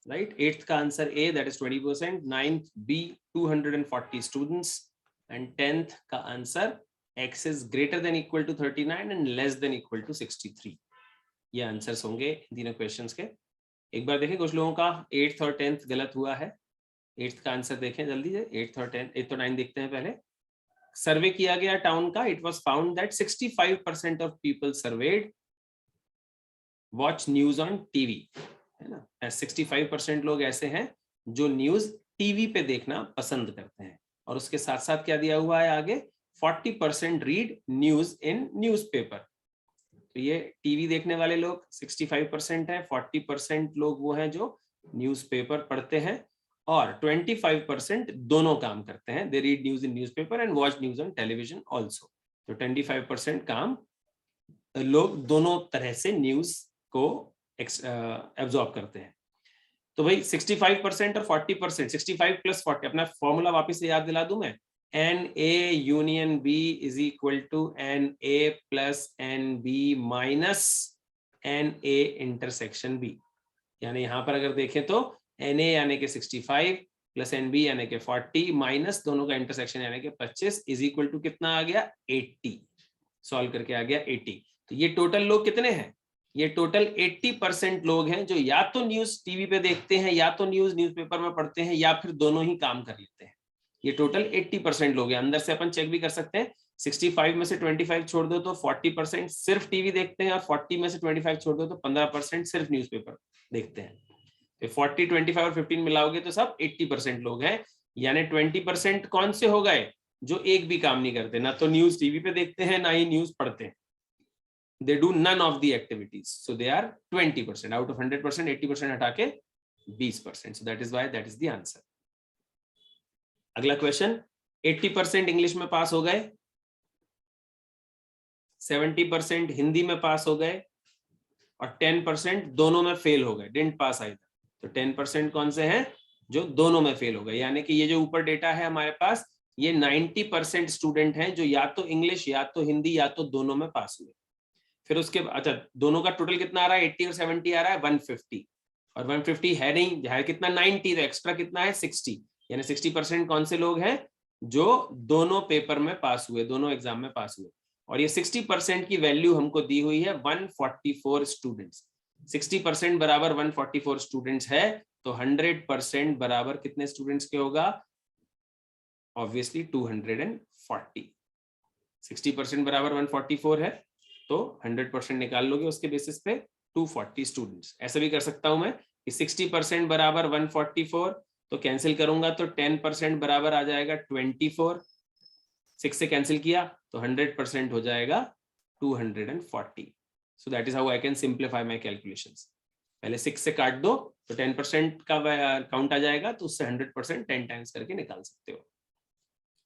Speaker 1: राइट। 8th का answer A, that is 20%, 9th B 240 students, and 10th का answer x is greater than equal to 39 and less than equal to 63। ये आंसर्स होंगे इन तीनों क्वेश्चंस के। एक बार देखें कुछ लोगों का 8th और 10th गलत हुआ है, 8th का आंसर देखें जल्दी से, 8th और 10th, 8 और 9 देखते हैं पहले। सर्वे किया गया टाउन का, it was found that 65% of people served watch news on TV, है ना, 65% लोग ऐसे हैं जो न्यूज टीवी पे देखना पसंद करते हैं, और उसके साथ साथ क्या दिया हुआ है आगे, 40% रीड न्यूज इन न्यूज़पेपर। तो ये टीवी देखने वाले लोग 65% है, 40% लोग वो हैं जो न्यूज़पेपर पढ़ते हैं, और 25% दोनों काम करते हैं, they read news in newspaper and watch news on television also. तो 25% काम लोग दोनों तरह से न्यूज को एब्जॉर्ब करते हैं। तो भाई 65% और 40%, 65 + 40, अपना फॉर्मूला वापस से याद दिला दूं मैं, NA union B is equal to NA + NB - NA intersection B। यानी यहां पर अगर देखें तो NA यानी कि 65 + NB यानी कि 40 माइनस दोनों का इंटरसेक्शन यानी कि 25 इज इक्वल टू कितना आ गया, 80। सॉल्व करके आ गया 80। तो ये टोटल लोग कितने हैं, ये टोटल 80% लोग हैं जो या तो न्यूज टीवी पे देखते हैं, या तो न्यूज न्यूज़पेपर में पढ़ते हैं, या फिर दोनों ही काम कर लेते हैं। ये टोटल 80% लोग हैं। अंदर से अपन चेक भी कर सकते हैं, 65 में से 25 छोड़ दो तो 40% सिर्फ टीवी देखते हैं, और 40 में से 25 छोड़ दो तो 15% सिर्फ न्यूज़पेपर देखते हैं। तो 40, 25 और 15 मिलाओगे तो सब 80% लोग हैं। यानी 20% कौन से हो गए, जो एक भी काम नहीं करते, ना तो न्यूज टीवी पे देखते हैं ना ही न्यूज पढ़ते हैं, they do none of the activities, so they are 20%। out of 100% 80% हटा के 20%, so that is why that is the answer। अगला क्वेश्चन, 80% इंग्लिश में पास हो गए, 70% हिंदी में पास हो गए, और 10% दोनों में फेल हो गए, डिडंट पास आइदर। तो 10% कौन से हैं जो दोनों में फेल हो गए, यानी कि ये जो ऊपर डेटा है हमारे पास, ये 90% स्टूडेंट हैं जो या तो इंग्लिश या तो हिंदी या तो दोनों में पास हुए। फिर उसके अच्छा दोनों का टोटल कितना आ रहा है, 80 और 70 आ रहा है 150, और 150 है नहीं, है कितना 90, तो एक्स्ट्रा कितना है 60, यानी 60% कौन से लोग हैं जो दोनों पेपर में पास हुए, दोनों एग्जाम में पास हुए। और ये 60% की वैल्यू हमको दी हुई है 144 स्टूडेंट्स। 60% बराबर 144 स्टूडेंट्स है, तो 100% बराबर कितने स्टूडेंट्स के होगा? ऑब्वियसली 240। 60% बराबर 144 है, तो 100% निकाल लोगे उसके बेसिस पे 240 स्टूडेंट्स। ऐसा भी कर सकता हूं मैं कि 60% बराबर 144, तो कैंसिल करूंगा तो 10% बराबर आ जाएगा 24, 6 से कैंसिल किया तो 100% हो जाएगा 240। सो that is how I can simplify my calculations. पहले 6 से काट दो तो 10% का काउंट आ जाएगा, तो उससे 100% 10 टाइम्स करके निकाल सकते हो।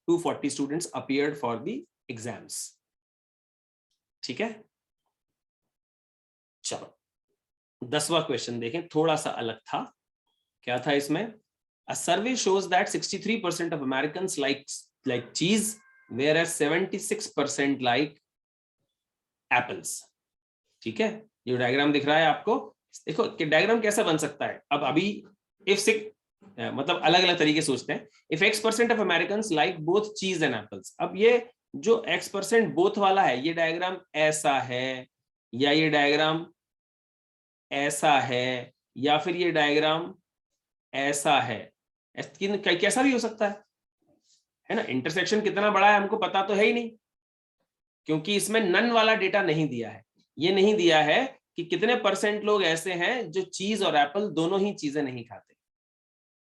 Speaker 1: 240 students appeared for the exams. ठीक है, चलो 10वां क्वेश्चन देखें, थोड़ा सा अलग था। क्या था इसमें? A survey shows that 63% of Americans like cheese, whereas 76% like apples. ठीक है, ये डायग्राम दिख रहा है आपको। देखो कि डायग्राम कैसा बन सकता है। अब अभी if मतलब अलग अलग तरीके सोचते हैं। If X% of Americans like both cheese and apples. अब ये जो X% both वाला है, ये डायग्राम ऐसा है या ये डायग्राम ऐसा है या फिर ये डायग्राम ऐसा है, कैसा भी हो सकता है ना। इंटरसेक्शन कितना बड़ा है हमको पता तो है ही नहीं, क्योंकि इसमें नन वाला डेटा नहीं दिया है। ये नहीं दिया है कि कितने % लोग ऐसे हैं जो चीज और एप्पल दोनों ही चीजें नहीं खाते।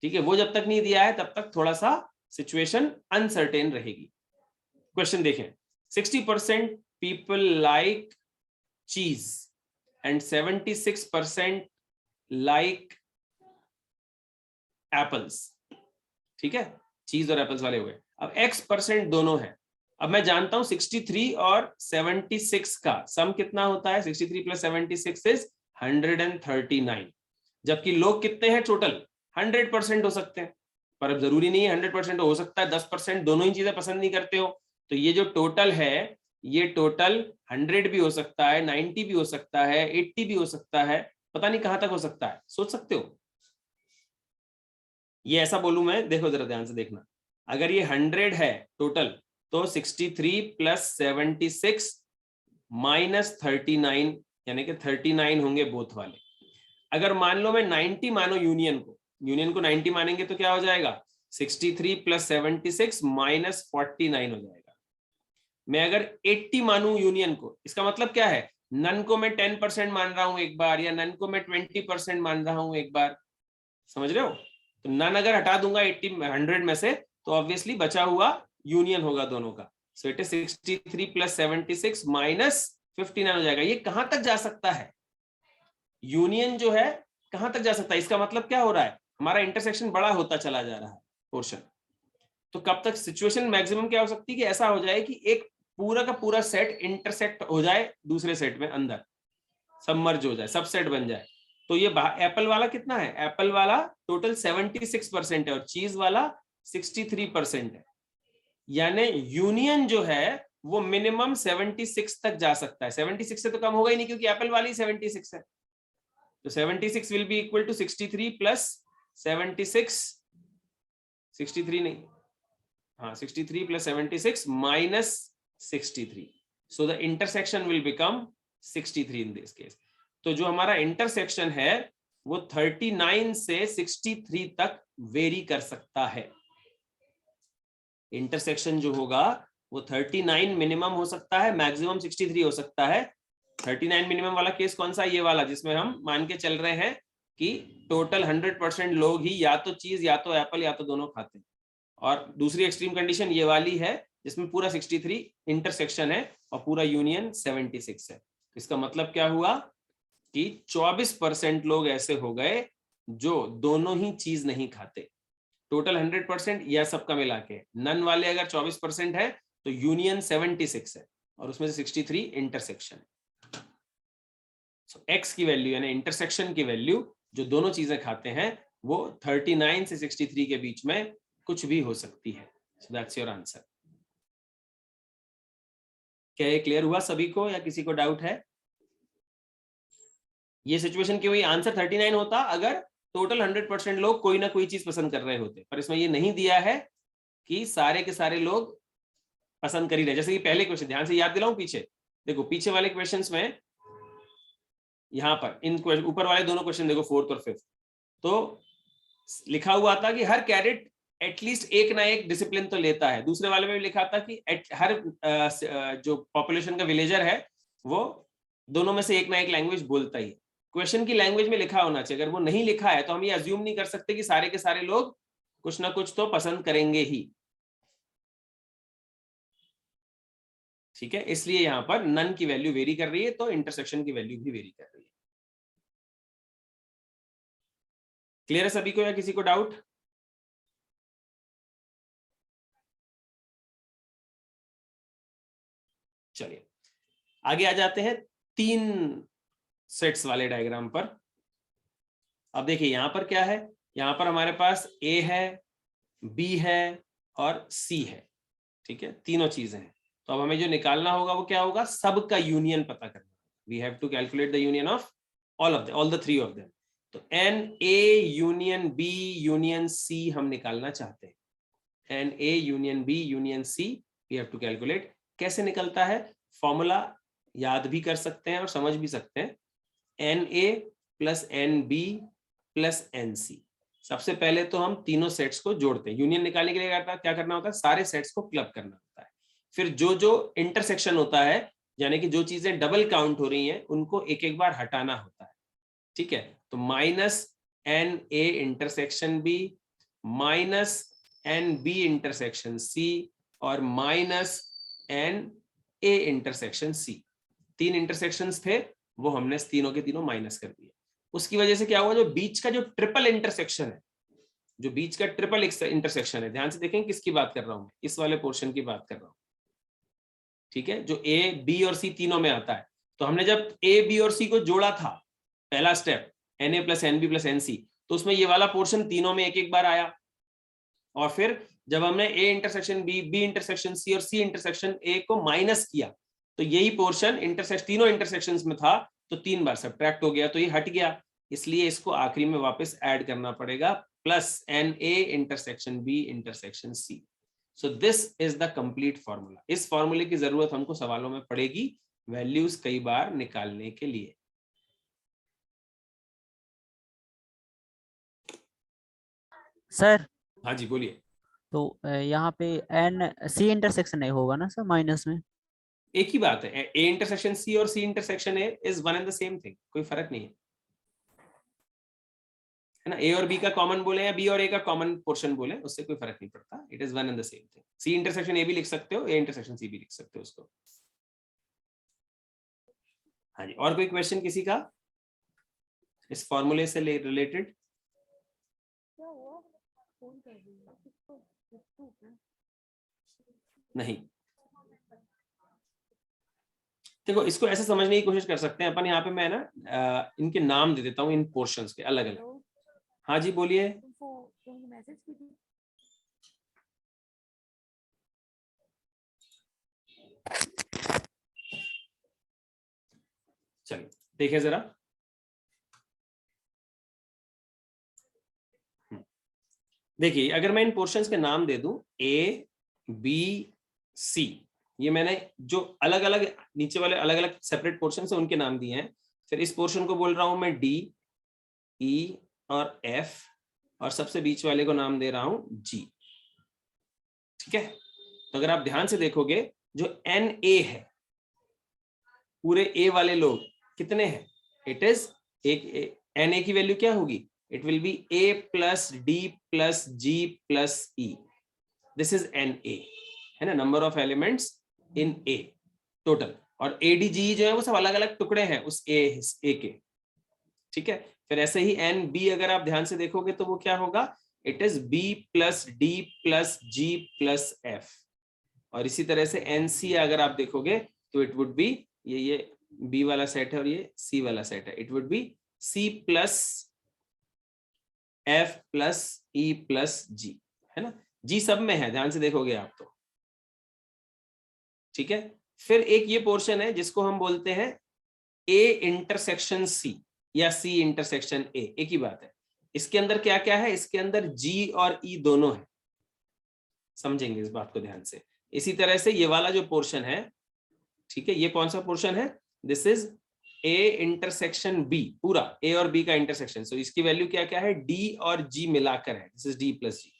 Speaker 1: ठीक है, वो जब तक नहीं दिया है तब तक थोड़ा सा सिचुएशन अनसर्टेन रहेगी। क्वेश्चन देखें, 60% पीपल लाइक चीज एंड 76% लाइक एप्पल्स। ठीक है, चीज और एप्पल्स वाले हुए। अब X% दोनों है। अब मैं जानता हूं 63 और 76 का सम कितना होता है। 63 प्लस 76 इज 139। जबकि लोग कितने हैं टोटल? 100% हो सकते हैं, पर अब जरूरी नहीं है 100% हो सकता है 10% दोनों ही चीजें पसंद नहीं करते हो। तो ये जो टोटल है, ये टोटल 100 भी हो सकता है, 90 भी हो सकता है, 80 भी हो सकता है, पता नहीं कहां तक हो सकता है। सोच सकते हो। ये ऐसा बोलूं मैं, देखो जरा ध्यान से देखना। अगर ये 100 है टोटल, तो 63 प्लस 76 माइनस 39, यानी कि 39 होंगे बोथ वाले। अगर मान लो मैं 90 मानो यूनियन को 90 मानेंगे तो क्या हो जाएगा? 63 प्लस 76 माइनस 49 हो जाएगा। मैं अगर 80 मानू यूनियन को, इसका मतलब क्या है? नन को मैं 10% मान रहा हूं एक बार, या नन को मैं 20% मान रहा हूं एक बार। समझ रहे हो? तो नन अगर हटा दूंगा 100 में से, तो ऑब्वियसली बचा हुआ यूनियन होगा दोनों का। So it is 63 plus 76 minus 59 हो जाएगा। ये कहां तक जा सकता है? यूनियन जो है कहां तक जा सकता है? इसका मतलब क्या हो रहा है? हमारा इंटरसेक्शन बड़ा होता चला जा रहा है पोर्शन। तो कब तक सिचुएशन मैक्सिमम क्या हो सकती है कि ऐसा हो जाए कि एक पूरा का पूरा सेट इंटरसेक्ट हो जाए दूसरे सेट में, अंदर सबमर्ज हो जाए, सबसेट बन जाए। तो ये एप्पल वाला कितना है? एप्पल वाला टोटल 76% है और चीज वाला 63% है। यानी यूनियन जो है वो मिनिमम 76 तक जा सकता है। 76 से तो कम होगा ही नहीं, क्योंकि एप्पल वाली 76 है। तो 76 will be equal to 63 plus 76, 63 नहीं, हाँ 63 plus 76 minus 63। So the intersection will become 63 in this case. तो जो हमारा इंटरसेक्शन है वो 39 से 63 तक वेरी कर सकता है। इंटरसेक्शन जो होगा वो 39 मिनिमम हो सकता है, मैक्सिमम 63 हो सकता है। 39 मिनिमम वाला केस कौन सा? ये वाला जिसमें हम मान के चल रहे हैं कि टोटल 100% लोग ही या तो चीज या तो एप्पल या तो दोनों खाते हैं। और दूसरी एक्सट्रीम कंडीशन ये वाली है जिसमें पूरा 63 इंटरसेक्शन है और पूरा यूनियन 76 है। इसका मतलब क्या हुआ कि 24% लोग ऐसे हो गए जो दोनों ही चीज नहीं खाते। टोटल 100% या सबका मिला के। नन वाले अगर 24% है तो यूनियन 76 है और उसमें से 63 इंटरसेक्शन है। सो एक्स की वैल्यू यानी इंटरसेक्शन की वैल्यू जो दोनों चीजें खाते हैं वो 39 से 63 के बीच में कुछ भी हो सकती है। So that's your answer. क्या ये क्लियर हुआ सभी को या किसी को डाउट है? ये सिचुएशन की हुई आंसर 39 होता अगर टोटल 100% लोग कोई ना कोई चीज पसंद कर रहे होते, पर इसमें ये नहीं दिया है कि सारे के सारे लोग पसंद कर ही रहे। जैसे कि पहले क्वेश्चन, ध्यान से याद दिलाऊं पीछे, देखो पीछे वाले क्वेश्चंस में यहाँ पर इन ऊपर वाले दोनों क्वेश्चन देखो, 4th और 5th, तो लिखा हुआ था कि हर कैडेट एटलीस्ट एक ना एक डिसिप्लिन तो लेता है। दूसरे वाले में भी लिखा था कि हर जो पॉपुलेशन का विलेजर है वो दोनों में से एक ना एक लैंग्वेज बोलता ही है। क्वेश्चन की लैंग्वेज में लिखा होना चाहिए। अगर वो नहीं लिखा है तो हम ये अज्यूम नहीं कर सकते कि सारे के सारे लोग कुछ ना कुछ तो पसंद करेंगे ही। ठीक है, इसलिए यहां पर नन की वैल्यू वेरी कर रही है, तो इंटरसेक्शन की वैल्यू भी वेरी कर रही है। क्लियर है सभी को या किसी को डाउट? चलिए आगे आ जाते हैं 3 सेट्स वाले डायग्राम पर। अब देखिए यहां पर क्या है, यहां पर हमारे पास ए है, बी है और सी है। ठीक है, तीनों चीजें हैं। तो अब हमें जो निकालना होगा वो क्या होगा, सब का यूनियन पता करना। We have to calculate the union of all the 3 of them. तो n A union B union C हम निकालना चाहते हैं। N A union B union C we have to calculate. कैसे निकलता है, फॉर्मूला याद भी कर सकते हैं और समझ भी सकते हैं। N A plus N B plus N C. सबसे पहले तो हम तीनों सेट्स को जोड़ते हैं। यूनियन निकालने के लिए क्या करना होता है, सारे सेट्स को क्लब करना होता है। फिर जो जो इंटरसेक्शन होता है, यानी कि जो चीजें डबल काउंट हो रही हैं, उनको एक एक बार हटाना होता है। ठीक है, तो minus n A intersection B, minus n B intersection C और minus n A intersection C. 3 intersections थे, वो हमने तीनों के तीनों माइनस कर दिए। उसकी वजह से क्या हुआ, जो बीच का जो ट्रिपल इंटरसेक्शन है, जो बीच का ट्रिपल इंटरसेक्शन है, ध्यान से देखें किसकी बात कर रहा हूं, इस वाले पोर्शन की बात कर रहा हूं। ठीक है, जो ए बी और सी तीनों में आता है। तो हमने जब ए बी और सी को जोड़ा था, पहला step N A plus N B plus N C, तो उसमें ये वाला पोर्शन तीनों में एक एक बार आया। और फिर जब हमने A intersection B, B intersection C और सी इंटरसेक्शन ए को माइनस किया, तो यही पोर्शन तीनों इंटरसेक्शंस में था, तो 3 बार सब्ट्रैक्ट हो गया, तो ये हट गया। इसलिए इसको आखिरी में वापस ऐड करना पड़ेगा, plus N A intersection B intersection C. So this is the complete formula. इस फॉर्मूले की जरूरत हमको सवालों में पड़ेगी वैल्यूज कई बार निकालने के लिए।
Speaker 3: सर
Speaker 1: हाँ जी बोलिए।
Speaker 3: तो यहाँ पे एन सी इंटरसेक्शन नहीं होगा ना सर माइनस में?
Speaker 1: एक ही बात है, ए इंटरसेक्शन सी और C intersection A is one and the same thing, कोई फर्क नहीं है ना। ए और बी का कॉमन बोले या बी और ए का कॉमन पोर्शन बोले, उससे कोई फर्क नहीं पड़ता। It is one and the same thing. C intersection A भी लिख सकते हो, ए इंटरसेक्शन सी भी लिख सकते हो उसको। हाँ जी, और कोई क्वेश्चन किसी का इस फॉर्मूले से रिलेटेड? नहीं, देखो इसको ऐसे समझने की कोशिश कर सकते हैं अपन। यहाँ पे मैं ना इनके नाम दे देता हूँ, इन पोर्शंस के अलग अलग। हाँ जी बोलिए। चलिए देखिए जरा, देखिए अगर मैं इन पोर्शंस के नाम दे दूं ए बी सी, ये मैंने जो अलग अलग नीचे वाले अलग अलग सेपरेट पोर्शन है उनके नाम दिए हैं। फिर इस पोर्शन को बोल रहा हूं मैं डी, ई और एफ, और सबसे बीच वाले को नाम दे रहा हूं जी। ठीक है, तो अगर आप ध्यान से देखोगे, जो एन ए है, पूरे ए वाले लोग कितने हैं, इट इज एक एन ए की वैल्यू क्या होगी, it will be A plus D plus G plus E. This is N A, है ना, number of elements in A total. और ए डी जी जो है वो सब अलग अलग टुकड़े हैं उस ए के। ठीक है, फिर ऐसे ही एन बी अगर आप ध्यान से देखोगे तो वो क्या होगा, it is B plus D plus G plus F. और इसी तरह से एन सी अगर आप देखोगे तो इट वुड बी, ये बी वाला सेट है और ये सी वाला सेट है, it would be C plus F plus E plus G, है ना। जी सब में है, ध्यान से देखोगे आप तो। ठीक है, फिर एक ये पोर्शन है जिसको हम बोलते हैं ए इंटरसेक्शन सी या सी इंटरसेक्शन ए, एक ही बात है। इसके अंदर क्या क्या है, इसके अंदर जी और ई दोनों है, समझेंगे इस बात को ध्यान से। इसी तरह से ये वाला जो पोर्शन है, ठीक है, ये कौन सा पोर्शन है, this is A intersection B, पूरा A और B का इंटरसेक्शन, सो इसकी वैल्यू क्या क्या है, D और G मिलाकर है, this is D plus G।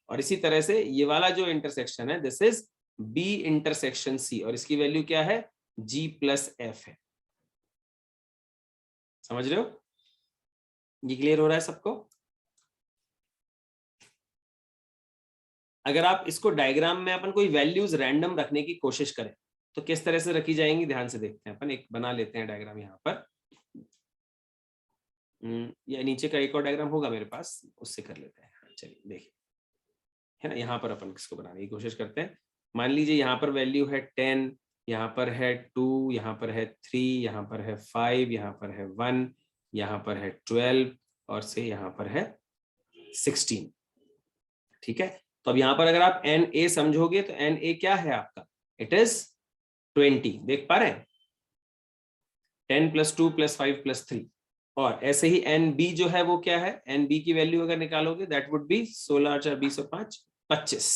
Speaker 1: और इसी तरह से ये वाला जो इंटरसेक्शन है this is B intersection C, और इसकी वैल्यू क्या है, G प्लस F है। समझ रहे हो, ये क्लियर हो रहा है सबको? अगर आप इसको डायग्राम में अपन कोई वैल्यूज रैंडम रखने की कोशिश करें तो किस तरह से रखी जाएंगी, ध्यान से देखते हैं। अपन एक बना लेते हैं डायग्राम यहाँ पर, या नीचे का एक और डायग्राम होगा मेरे पास, उससे कर लेते हैं। चलिए देखिए, है ना, यहाँ पर अपन किसको बनाने की कोशिश करते हैं। मान लीजिए यहाँ पर वैल्यू है 10, यहाँ पर है 2, यहाँ पर है 3, यहाँ पर है 5, यहाँ पर है 1, यहाँ पर है 12 और से यहाँ पर है 16। ठीक है, तो अब यहाँ पर अगर आप NA समझोगे तो NA क्या है आपका, इट इज 20। देख पा रहे हैं, 10 + 2 + 5 + 3। और ऐसे ही NB जो है वो क्या है, NB की वैल्यू अगर निकालोगे दैट वुड बी 16 × 20 + 5 = 25।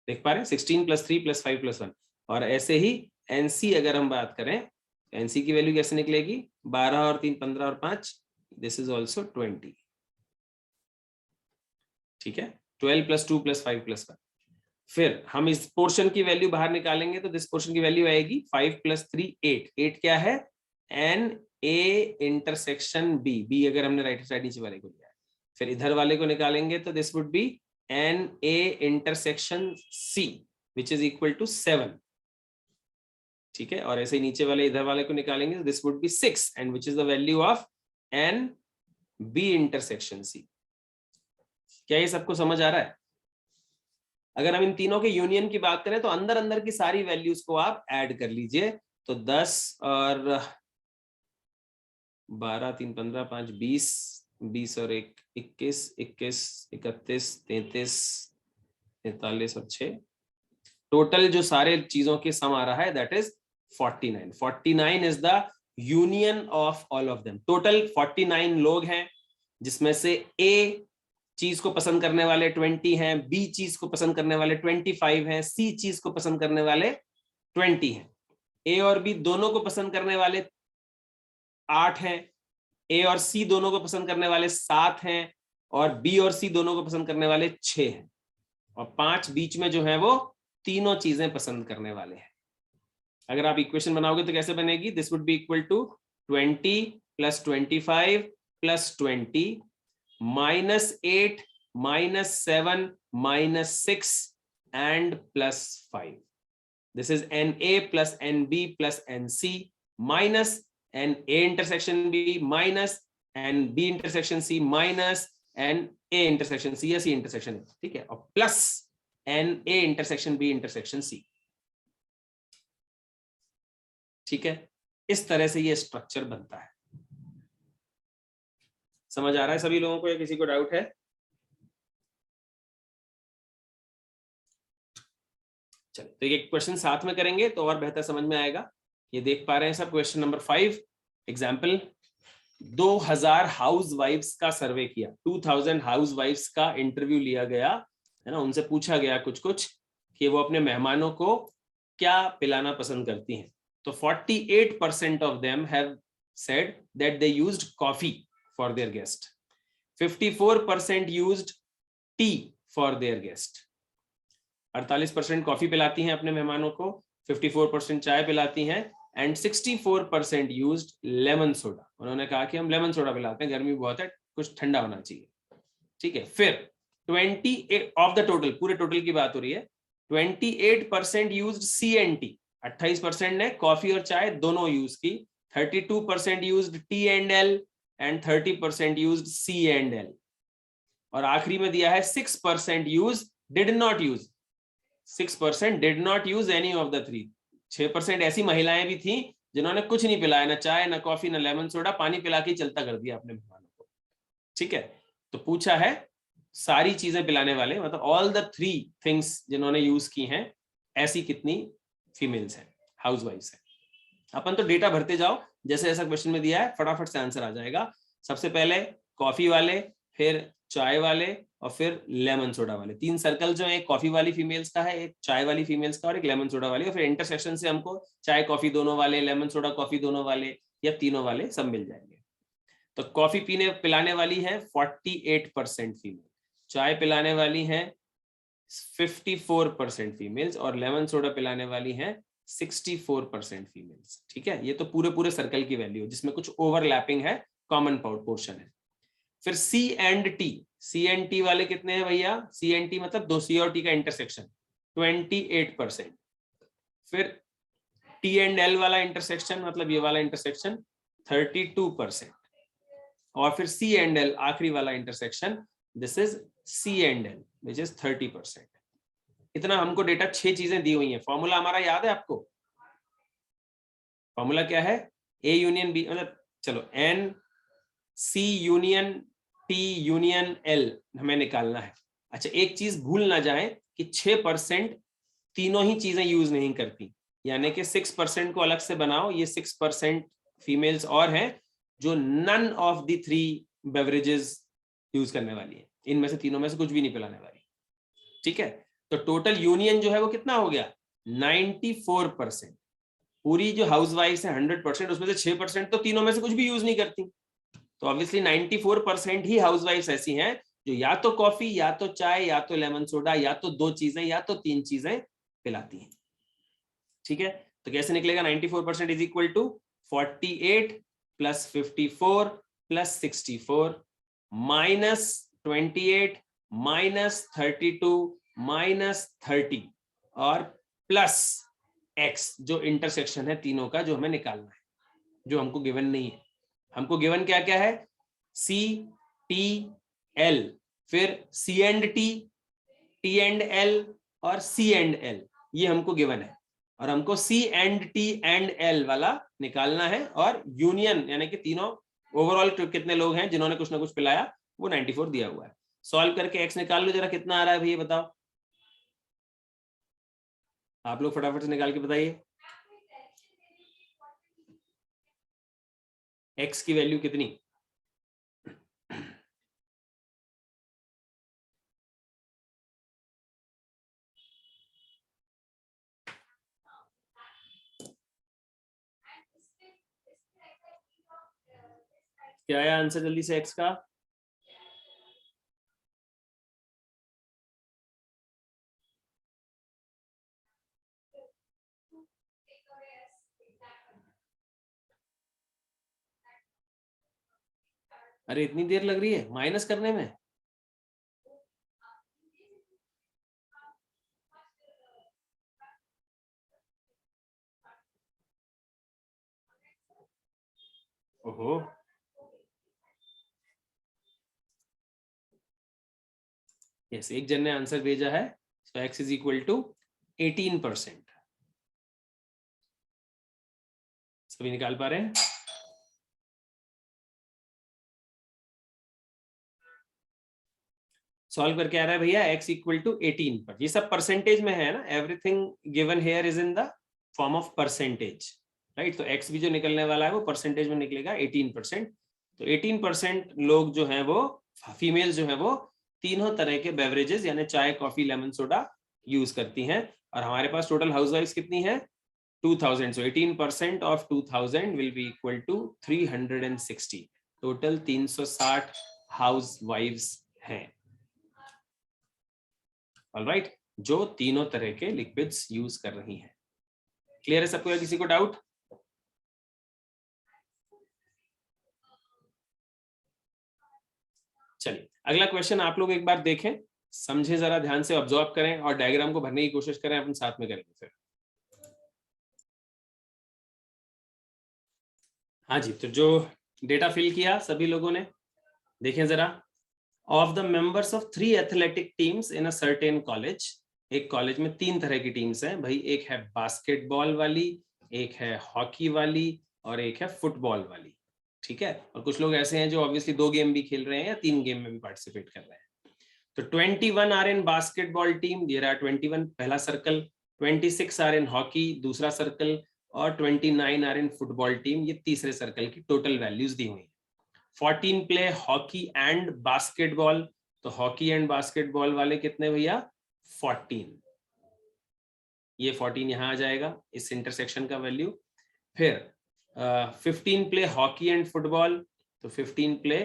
Speaker 1: देख पा रहे हैं, 16 + 3 + 5 + 1। और ऐसे ही NC अगर हम बात करें, NC की वैल्यू कैसे निकलेगी, 12 और 3 15 और 5, दिस इज ऑल्सो 20। ठीक है, 12 + 2 + 5 + 1। फिर हम इस पोर्शन की वैल्यू बाहर निकालेंगे तो दिस पोर्शन की वैल्यू आएगी 5 + 3 8। 8 क्या है, NA इंटरसेक्शन B अगर हमने राइट साइड नीचे वाले को लिया है। फिर इधर वाले को निकालेंगे तो this would be NA intersection C which is equal to 7। ठीक है, और ऐसे ही नीचे वाले इधर वाले को निकालेंगे तो this would B 6 and which is the value of NB intersection C। क्या ये सबको समझ आ रहा है? अगर हम इन तीनों के यूनियन की बात करें तो अंदर अंदर की सारी वैल्यूज को आप ऐड कर लीजिए, तो 10 और 12 3 15 5 20 20 और 1 21 21 31 33 43 और 6, टोटल जो सारे चीजों के सम आ रहा है that is 49। 49 is the union of all of them. Total 49 लोग हैं, जिसमें से A चीज को पसंद करने वाले 20 हैं, B चीज को पसंद करने वाले 25 हैं, C चीज को पसंद करने वाले 20 हैं, A और B दोनों को पसंद करने वाले 8 हैं, A और C दोनों को पसंद करने वाले 7 हैं, और B और C दोनों को पसंद करने वाले 6 हैं, और 5 बीच में जो है वो तीनों चीजें पसंद करने वाले हैं। अगर आप इक्वेशन बनाओगे तो कैसे बनेगी, this would be equal to 20 + 25 + 20 -8 -7 -6 and +5. This is NA + NB + NC minus NA intersection B minus NB intersection C minus NA intersection C या C intersection, ठीक है, और plus NA intersection B intersection C। ठीक है, इस तरह से ये स्ट्रक्चर बनता है। समझ आ रहा है सभी लोगों को या किसी को डाउट है? चलिए, तो ये क्वेश्चन साथ में करेंगे तो और बेहतर समझ में आएगा। ये देख पा रहे हैं सब, क्वेश्चन नंबर 5 एग्जाम्पल। 2000 हाउस वाइफ्स का सर्वे किया, 2000 हाउस वाइफ्स का इंटरव्यू लिया गया, है ना, उनसे पूछा गया कुछ कुछ कि वो अपने मेहमानों को क्या पिलाना पसंद करती हैं। तो 48% of them have said that they used coffee for their guest. 54% used tea for their guest. 48% coffee पिलाती हैं अपने मेहमानों को, 54% चाय पिलाती हैं, एंड 64% used लेमन सोडा। उन्होंने कहा कि हम लेमन सोडा पिलाते हैं, गर्मी बहुत है, कुछ ठंडा होना चाहिए। ठीक है, फिर 28 ऑफ द टोटल, पूरे टोटल की बात हो रही है, 28% used C&T, 28% ने कॉफी और चाय दोनों यूज की, 32% used T&L and 30% used C&L, और आखिरी में दिया है 6% used did not use, 6% did not use any of the three। 6% ऐसी महिलाएं भी थी जिन्होंने कुछ नहीं पिलाया, ना चाय ना कॉफी ना लेमन सोडा, पानी पिला के चलता कर दिया अपने मेहमानों को। ठीक है, तो पूछा है सारी चीजें पिलाने वाले, मतलब ऑल द 3 थिंग्स जिन्होंने यूज की हैं, ऐसी कितनी फीमेल्स हैं, हाउसवाइफ्स हैं। अपन तो डेटा भरते जाओ, जैसे ऐसा क्वेश्चन में दिया है फटाफट से आंसर आ जाएगा। सबसे पहले कॉफी वाले, फिर चाय वाले, और फिर लेमन सोडा वाले। 3 सर्कल जो है, एक कॉफी वाली फीमेल्स का है, एक चाय वाली फीमेल्स का और एक लेमन सोडा वाली, और फिर इंटरसेक्शन से हमको चाय कॉफी दोनों वाले, लेमन सोडा कॉफी दोनों वाले या तीनों वाले सब मिल जाएंगे। तो कॉफी पिलाने वाली है 48% फीमेल, चाय पिलाने वाली है 54% फीमेल्स और लेमन सोडा पिलाने वाली है 64% फीमेल्स। ठीक है, ये तो पूरे सर्कल की वैल्यू है जिसमें कुछ ओवरलैपिंग है, कॉमन पोर्शन है। फिर सी एंड टी वाले कितने हैं भैया? सी एंड टी मतलब दो सी और टी का इंटरसेक्शन 28%। फिर टी एंड एल वाला इंटरसेक्शन मतलब ये वाला इंटरसेक्शन 32%। और फिर सी एंड एल आखिरी वाला intersection, this is C and L which is 30%। इतना हमको डेटा 6 चीजें दी हुई हैं। फॉर्मूला हमारा याद है आपको? फॉर्मूला क्या है? ए यूनियन बी, मतलब चलो N C union T union L हमें निकालना है। अच्छा, एक चीज भूल ना जाए कि 6% तीनों ही चीजें यूज नहीं करती, यानी कि 6% को अलग से बनाओ। ये 6% फीमेल्स और हैं जो none of the 3 beverages use करने वाली है, इनमें से तीनों में से कुछ भी नहीं पिलाने वाली। ठीक है, तो टोटल यूनियन जो है वो कितना हो गया? 94%। पूरी जो हाउसवाइफ्स है 100%, उसमें से 6% तो तीनों में से कुछ भी यूज नहीं करती। तो ऑब्वियसली 94% ही हाउसवाइफ्स ऐसी हैं जो या तो कॉफी, या तो चाय, या तो लेमन सोडा, या तो 2 चीजें, या तो 3 चीजें पिलाती हैं। ठीक है, तो कैसे निकलेगा? 94% is equal to 48 plus 54 plus 64 minus 28 minus 32 माइनस 30 और प्लस x, जो इंटरसेक्शन है तीनों का, जो हमें निकालना है, जो हमको गिवन नहीं है। हमको गिवन क्या क्या है? सी टी एल, फिर सी एंड टी एंड एल और सी एंड एल, ये हमको गिवन है। और हमको सी एंड टी एंड एल वाला निकालना है, और यूनियन यानी कि तीनों ओवरऑल कितने लोग हैं जिन्होंने कुछ ना कुछ पिलाया, वो 94 दिया हुआ है। सॉल्व करके एक्स निकाल लो जरा, कितना आ रहा है भैया बताओ? आप लोग फटाफट से निकाल के बताइए एक्स की वैल्यू कितनी? क्या आया आंसर जल्दी से एक्स का? अरे इतनी देर लग रही है माइनस करने में? ओहो, यस, एक जन ने आंसर भेजा है। सो एक्स इज इक्वल टू 18%। सभी निकाल पा रहे हैं? सॉल्व करके आ रहा है भैया x इक्वल टू 18 पर। ये सब परसेंटेज में है ना, everything given here is in the form of percentage, right? तो x भी जो निकलने वाला है वो परसेंटेज में निकलेगा 18%। तो 18% लोग जो हैं वो फीमेल्स जो हैं वो तीनों तरह के बेवरेजेस यानी चाय, कॉफी, लेमन सोडा यूज करती हैं। और हमारे पास टोटल हाउसवाइफ्स कितनी है? 2000। So 18% of 2000 will be equal to 360। Total 360 हाउसवाइफ्स हैं, ऑलराइट, जो तीनों तरह के लिक्विड्स यूज कर रही हैं। क्लियर है सबको या किसी को डाउट? चलिए अगला क्वेश्चन आप लोग एक बार देखें, समझे, जरा ध्यान से ऑब्जर्व करें और डायग्राम को भरने की कोशिश करें। अपन साथ में करेंगे फिर। हाँ जी, तो जो डेटा फिल किया सभी लोगों ने, देखें जरा। Of the members of 3 athletic teams in a certain college, एक कॉलेज में 3 तरह की टीम्स हैं भाई। एक है बास्केटबॉल वाली, एक है हॉकी वाली और एक है फुटबॉल वाली। ठीक है, और कुछ लोग ऐसे हैं जो ऑब्वियसली 2 गेम भी खेल रहे हैं या 3 गेम में भी पार्टिसिपेट कर रहे हैं। तो 21 are in basketball team, there are 21 पहला सर्कल, 26 आर इन हॉकी दूसरा सर्कल, और 29 आर इन फुटबॉल टीम, ये तीसरे सर्कल की टोटल वैल्यूज दी हुई है। 14 प्ले हॉकी एंड बास्केटबॉल, तो हॉकी एंड बास्केटबॉल वाले कितने भैया 14, ये 14 यहाँ आ जाएगा इस इंटरसेक्शन का वैल्यू। फिर 15 प्ले हॉकी एंड फुटबॉल, तो 15 प्ले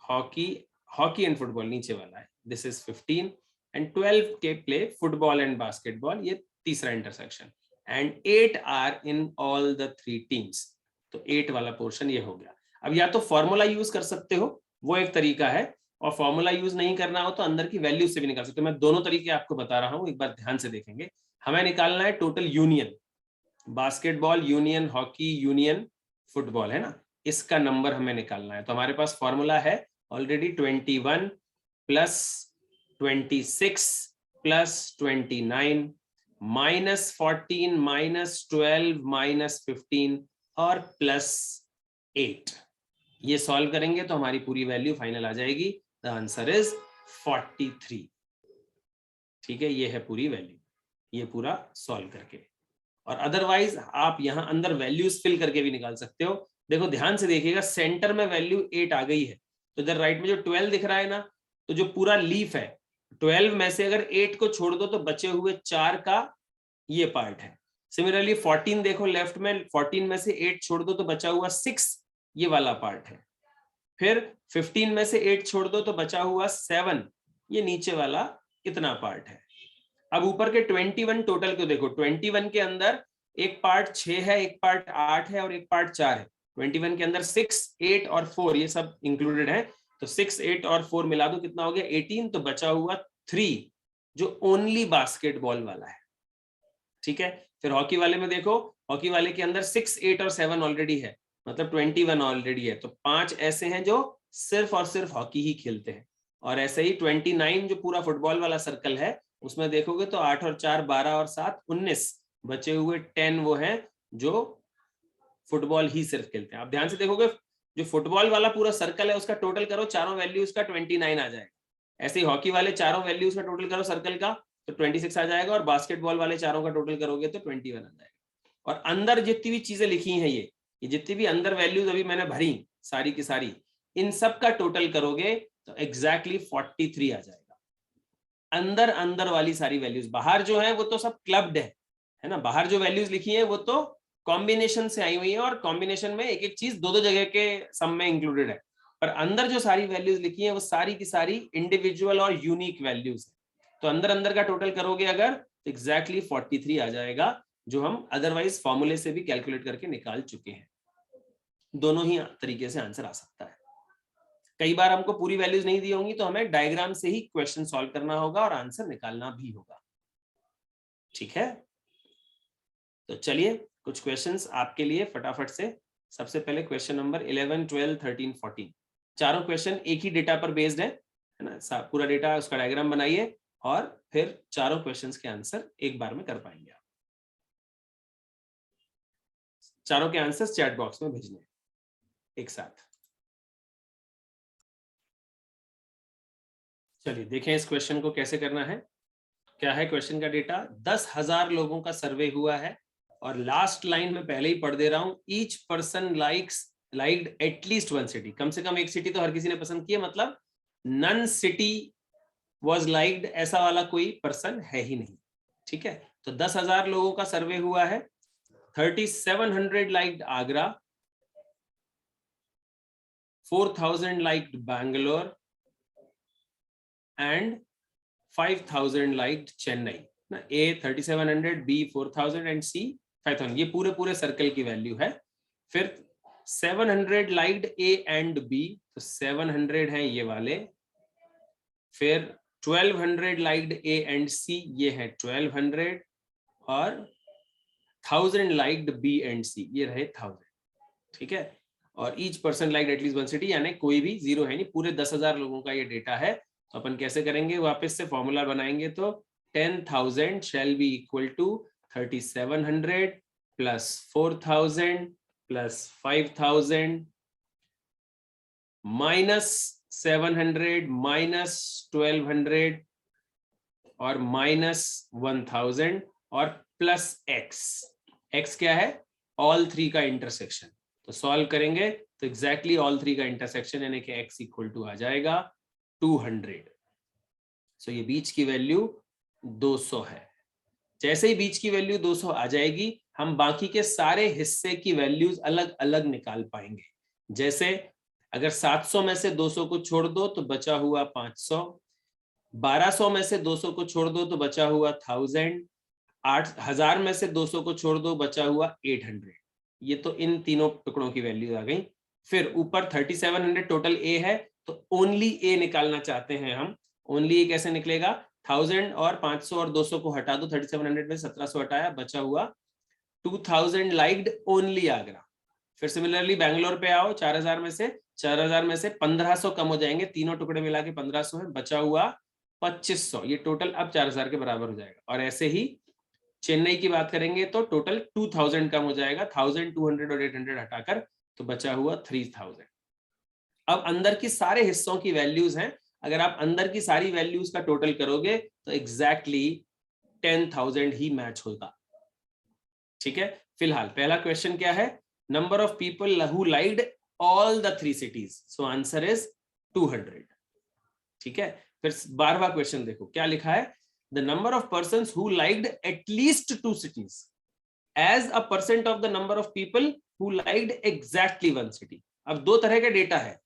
Speaker 1: हॉकी एंड फुटबॉल नीचे वाला है, दिस इज 15 एंड 12 के प्ले फुटबॉल एंड बास्केटबॉल, ये तीसरा intersection and 8 are in all the 3 teams, तो 8 वाला पोर्शन ये हो गया। अब या तो फॉर्मूला यूज कर सकते हो, वो एक तरीका है, और फॉर्मूला यूज नहीं करना हो तो अंदर की वैल्यू से भी निकाल सकते हो। मैं दोनों तरीके आपको बता रहा हूं, एक बार ध्यान से देखेंगे। हमें निकालना है total union, basketball union hockey union football, है ना, इसका नंबर हमें निकालना है। तो हमारे पास फॉर्मूला है already 21 plus 26 plus 29 minus 14 minus 12 minus 15 और प्लस 8। ये सॉल्व करेंगे तो हमारी पूरी वैल्यू फाइनल आ जाएगी, द आंसर इज 43। ठीक है, ये है पूरी वैल्यू, ये पूरा सॉल्व करके। और अदरवाइज आप यहां अंदर वैल्यूज फिल करके भी निकाल सकते हो। देखो ध्यान से देखिएगा, सेंटर में वैल्यू 8 आ गई है, तो इधर राइट में जो 12 दिख रहा है ना, तो जो पूरा लीफ है 12 में से अगर 8 को छोड़ दो तो बचे हुए 4 का ये पार्ट है। सिमिलरली 14 देखो लेफ्ट में, 14 में से 8 छोड़ दो तो बचा हुआ 6, ये वाला पार्ट है। फिर 15 में से 8 छोड़ दो तो बचा हुआ 7, ये नीचे वाला इतना पार्ट है। अब ऊपर के 21 टोटल को देखो, 21 के अंदर एक पार्ट 6 है, एक पार्ट 8 है और एक पार्ट 4 है। 21 के अंदर 6, 8 और 4 ये सब इंक्लूडेड है, तो 6, 8 और 4 मिला दो कितना हो गया 18, तो बचा हुआ 3 जो ओनली बास्केटबॉल वाला है। ठीक है, फिर हॉकी वाले में देखो, हॉकी वाले के अंदर 6, 8 और 7 ऑलरेडी है, मतलब 21 ऑलरेडी है, तो 5 ऐसे हैं जो सिर्फ और सिर्फ हॉकी ही खेलते हैं। और ऐसे ही 29 जो पूरा फुटबॉल वाला सर्कल है उसमें देखोगे तो 8 और 4 12 और 7 19, बचे हुए 10 वो हैं जो फुटबॉल ही सिर्फ खेलते हैं। आप ध्यान से देखोगे, जो फुटबॉल वाला पूरा सर्कल है उसका टोटल करो, चारों वैल्यूज का 29 आ जाएगा। ऐसे ही हॉकी वाले चारों वैल्यूज का टोटल करो सर्कल का तो 26 आ जाएगा, और बास्केटबॉल वाले चारों का टोटल करोगे तो 21 आ जाएगा। और अंदर जितनी भी चीजें लिखी हैं, ये जितनी भी अंदर वैल्यूज अभी मैंने भरी सारी की सारी, इन सब का टोटल करोगे तो एग्जैक्टली 43 आ जाएगा। अंदर अंदर वाली सारी वैल्यूज, बाहर जो है वो तो सब क्लब्ड है ना, बाहर जो वैल्यूज लिखी है वो तो कॉम्बिनेशन से आई हुई है, और कॉम्बिनेशन में एक एक चीज दो दो जगह के सम में इंक्लूडेड है। पर अंदर जो सारी वैल्यूज लिखी है वो सारी की सारी इंडिविजुअल और यूनिक वैल्यूज है। तो अंदर अंदर का टोटल करोगे अगर तो एग्जैक्टली 43 आ जाएगा, जो हम अदरवाइज फॉर्मूले से भी कैलकुलेट करके निकाल चुके हैं। दोनों ही तरीके से आंसर आ सकता है। कई बार हमको पूरी वैल्यूज नहीं दी होंगी तो हमें डायग्राम से ही क्वेश्चन सॉल्व करना होगा और आंसर निकालना भी होगा। ठीक है, तो चलिए कुछ क्वेश्चंस आपके लिए फटाफट से। सबसे पहले क्वेश्चन नंबर 11, 12, 13, 14, चारों क्वेश्चन एक ही डेटा पर बेस्ड है ना, पूरा डेटा उसका डायग्राम बनाइए और फिर चारों क्वेश्चंस के आंसर एक बार में कर पाएंगे आप। चारों के आंसर्स चैट बॉक्स में भेजने एक साथ। चलिए देखें इस क्वेश्चन को कैसे करना है। क्या है क्वेश्चन का डेटा, 10,000 लोगों का सर्वे हुआ है और लास्ट लाइन में पहले ही पढ़ दे रहा हूं, each person liked at least one city, कम से कम एक सिटी तो हर किसी ने पसंद की है, मतलब नन सिटी वाज लाइक्ड ऐसा वाला कोई पर्सन है ही नहीं। ठीक है, तो 10,000 लोगों का सर्वे हुआ है, 3700 liked Agra, 4000 liked Bangalore and 5000 liked Chennai ना। A 3700, B 4000 एंड C 5000, ये पूरे सर्कल की वैल्यू है। फिर 700 लाइक्ड A एंड B, तो 700 है ये वाले। फिर 1200 लाइक्ड A एंड C, ये है 1200, और 1000 लाइक्ड B एंड C, ये रहे 1000। ठीक है, और each person liked at least one city, यानी कोई भी जीरो है नहीं, पूरे 10,000 लोगों का ये डेटा है। तो अपन कैसे करेंगे, वापस से फॉर्मूला बनाएंगे, तो 10,000 shall be equal to 3700 plus 4000 plus 5000 minus 700 minus 1200 और minus 1000 और प्लस x क्या है, ऑल थ्री का इंटरसेक्शन। तो सॉल्व करेंगे तो एग्जैक्टली ऑल थ्री का इंटरसेक्शन यानी कि x इक्वल टू आ जाएगा 200। सो ये बीच की वैल्यू 200 है। जैसे ही बीच की वैल्यू 200 आ जाएगी, हम बाकी के सारे हिस्से की वैल्यूज अलग अलग निकाल पाएंगे। जैसे अगर 700 में से 200 को छोड़ दो तो बचा हुआ 500, 1200 में से 200 को छोड़ दो तो बचा हुआ 1000, 8000 में से 200 को छोड़ दो बचा हुआ 800। ये तो इन तीनों टुकड़ों की वैल्यू आ गई। फिर ऊपर 3700 टोटल ए है, तो ओनली ए निकालना चाहते हैं हम। ओनली ए कैसे निकलेगा? 1000 और 500 और 200 को हटा दो, 3700 में 1700 हटाया, बचा हुआ 2000 लाइक्ड ओनली आगरा। फिर सिमिलरली बैंगलोर पे आओ, 4000 में से 1500 कम हो जाएंगे, तीनों टुकड़े मिला के 1500 है, बचा हुआ 2500। ये टोटल अब 4000 के बराबर हो जाएगा। और ऐसे ही चेन्नई की बात करेंगे तो टोटल 2000 कम हो जाएगा, 1200 और 800 हटाकर, तो बचा हुआ 3000। अब अंदर की सारे हिस्सों की वैल्यूज हैं, अगर आप अंदर की सारी वैल्यूज का टोटल करोगे तो एग्जैक्टली 10,000 ही मैच होगा। ठीक है, फिलहाल पहला क्वेश्चन क्या है? Number of people who liked all the 3 cities, so answer is 200। ठीक है, फिर 12वां क्वेश्चन देखो क्या लिखा है। The number of persons who liked at least 2 cities as a percent of the number of people who liked exactly 1 city। अब दो तरह का डेटा है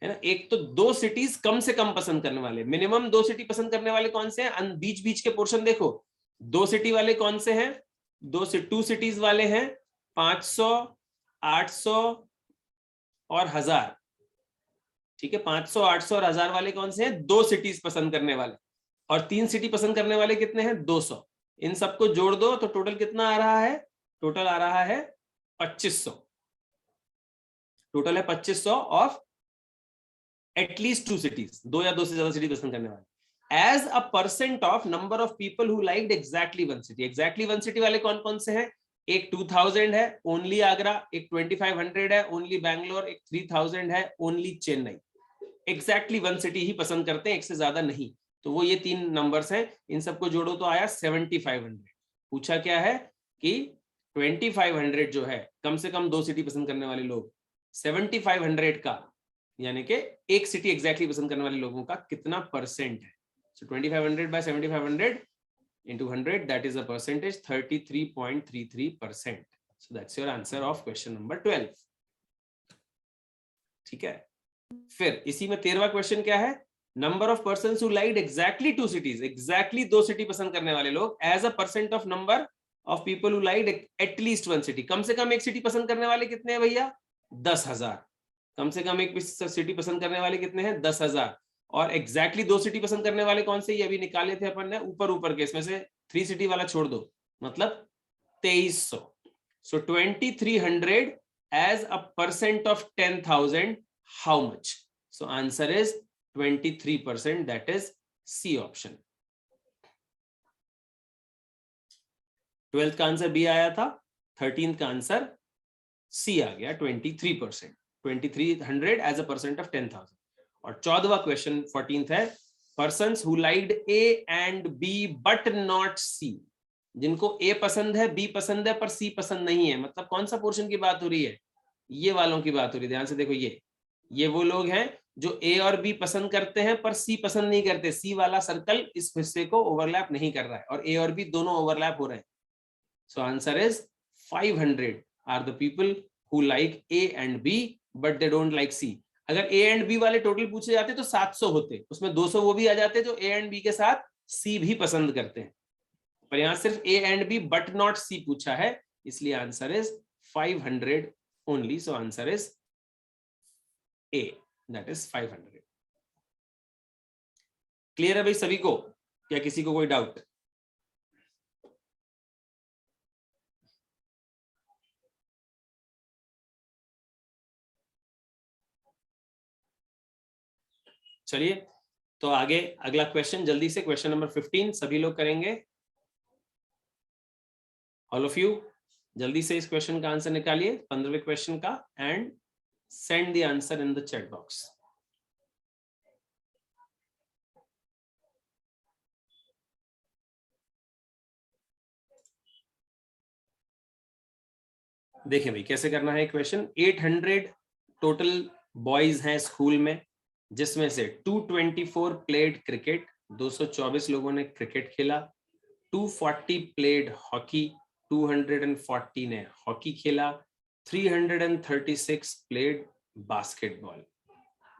Speaker 1: ना, एक तो 2 cities कम से कम पसंद करने वाले, मिनिमम 2 city पसंद करने वाले कौन से हैं? बीच बीच के पोर्शन देखो, 2 city वाले कौन से हैं? 2 cities वाले हैं 500, 800 और 1000। ठीक है, 500, 800 और 1000 वाले कौन से हैं? 2 cities पसंद करने वाले। और 3 city पसंद करने वाले कितने हैं? 200। इन सबको जोड़ दो तो टोटल कितना आ रहा है? टोटल आ रहा है 2500। टोटल है 2500 ऑफ एटलीस्ट 2 cities, 2 या 2 से ज्यादा सिटी पसंद करने वाले, as a percent of number of people who liked exactly 1 city। Exactly 1 city वाले कौन कौन से हैं? एक 2000 है ओनली आगरा, एक 2500 है ओनली बैंगलोर, एक 3000 है ओनली चेन्नई। एग्जैक्टली 1 city ही पसंद करते हैं, एक से ज्यादा नहीं। तो वो ये 3 नंबर्स हैं, इन सबको जोड़ो तो आया 7500। पूछा क्या है कि 2500 जो है कम से कम 2 सिटी पसंद करने वाले लोग, 7500 का यानी कि एक सिटी एग्जैक्टली पसंद करने वाले लोगों का कितना परसेंट है? सो 2500 by 7500 into 100, that is a percentage 33.33%। so that's your answer of question number 12। ठीक है, फिर इसी में 13वां क्वेश्चन क्या है? Number of persons who liked exactly 2 cities, exactly 2 city पसंद करने वाले लोग, as a percent of number of people who liked at least 1 city। कम से कम एक सिटी पसंद करने वाले कितने हैं भैया? 10,000। कम से कम एक सिटी पसंद करने वाले कितने हैं? 10,000। और एग्जैक्टली 2 सिटी पसंद करने वाले कौन से? ये अभी निकाले थे अपन ने ऊपर ऊपर के, इसमें से 3 सिटी वाला छोड़ दो, मतलब 2300। So 2300 as a percent of 10,000, how much? So answer is 23%, that is C option. 12th का आंसर बी आया था, 13th का आंसर सी आ गया 23%, 2300 एज अ परसेंट ऑफ 10,000। और 14वां क्वेश्चन 14th है, persons who liked A and B but not C. जिनको A पसंद है, बी पसंद है, पर सी पसंद नहीं है। मतलब कौन सा पोर्शन की बात हो रही है? ये वालों की बात हो रही है। ध्यान से देखो, ये वो लोग हैं जो ए और बी पसंद करते हैं पर सी पसंद नहीं करते। सी वाला सर्कल इस हिस्से को ओवरलैप नहीं कर रहा है, और ए और बी दोनों ओवरलैप हो रहे हैं। So answer is 500 are the people who like A and B but they don't like C. अगर ए एंड बी वाले टोटल पूछे जाते तो 700 होते, उसमें 200 वो भी आ जाते जो ए एंड बी के साथ सी भी पसंद करते हैं। पर यहां सिर्फ A and B but not C पूछा है, इसलिए answer is 500 only. So answer is A, that is 500। Clear है भाई सभी को, या किसी को कोई डाउट? चलिए तो आगे अगला क्वेश्चन जल्दी से, क्वेश्चन नंबर 15 सभी लोग करेंगे। ऑल ऑफ यू जल्दी से इस क्वेश्चन का आंसर निकालिए, 15वें क्वेश्चन का, and send the answer in the chat box. देखें भाई कैसे करना है क्वेश्चन। 800 टोटल बॉयज हैं स्कूल में, जिसमें से 224 प्लेड क्रिकेट, 224 लोगों ने क्रिकेट खेला, 240 प्लेड हॉकी, 240 ने हॉकी खेला, 336 प्लेड बास्केटबॉल,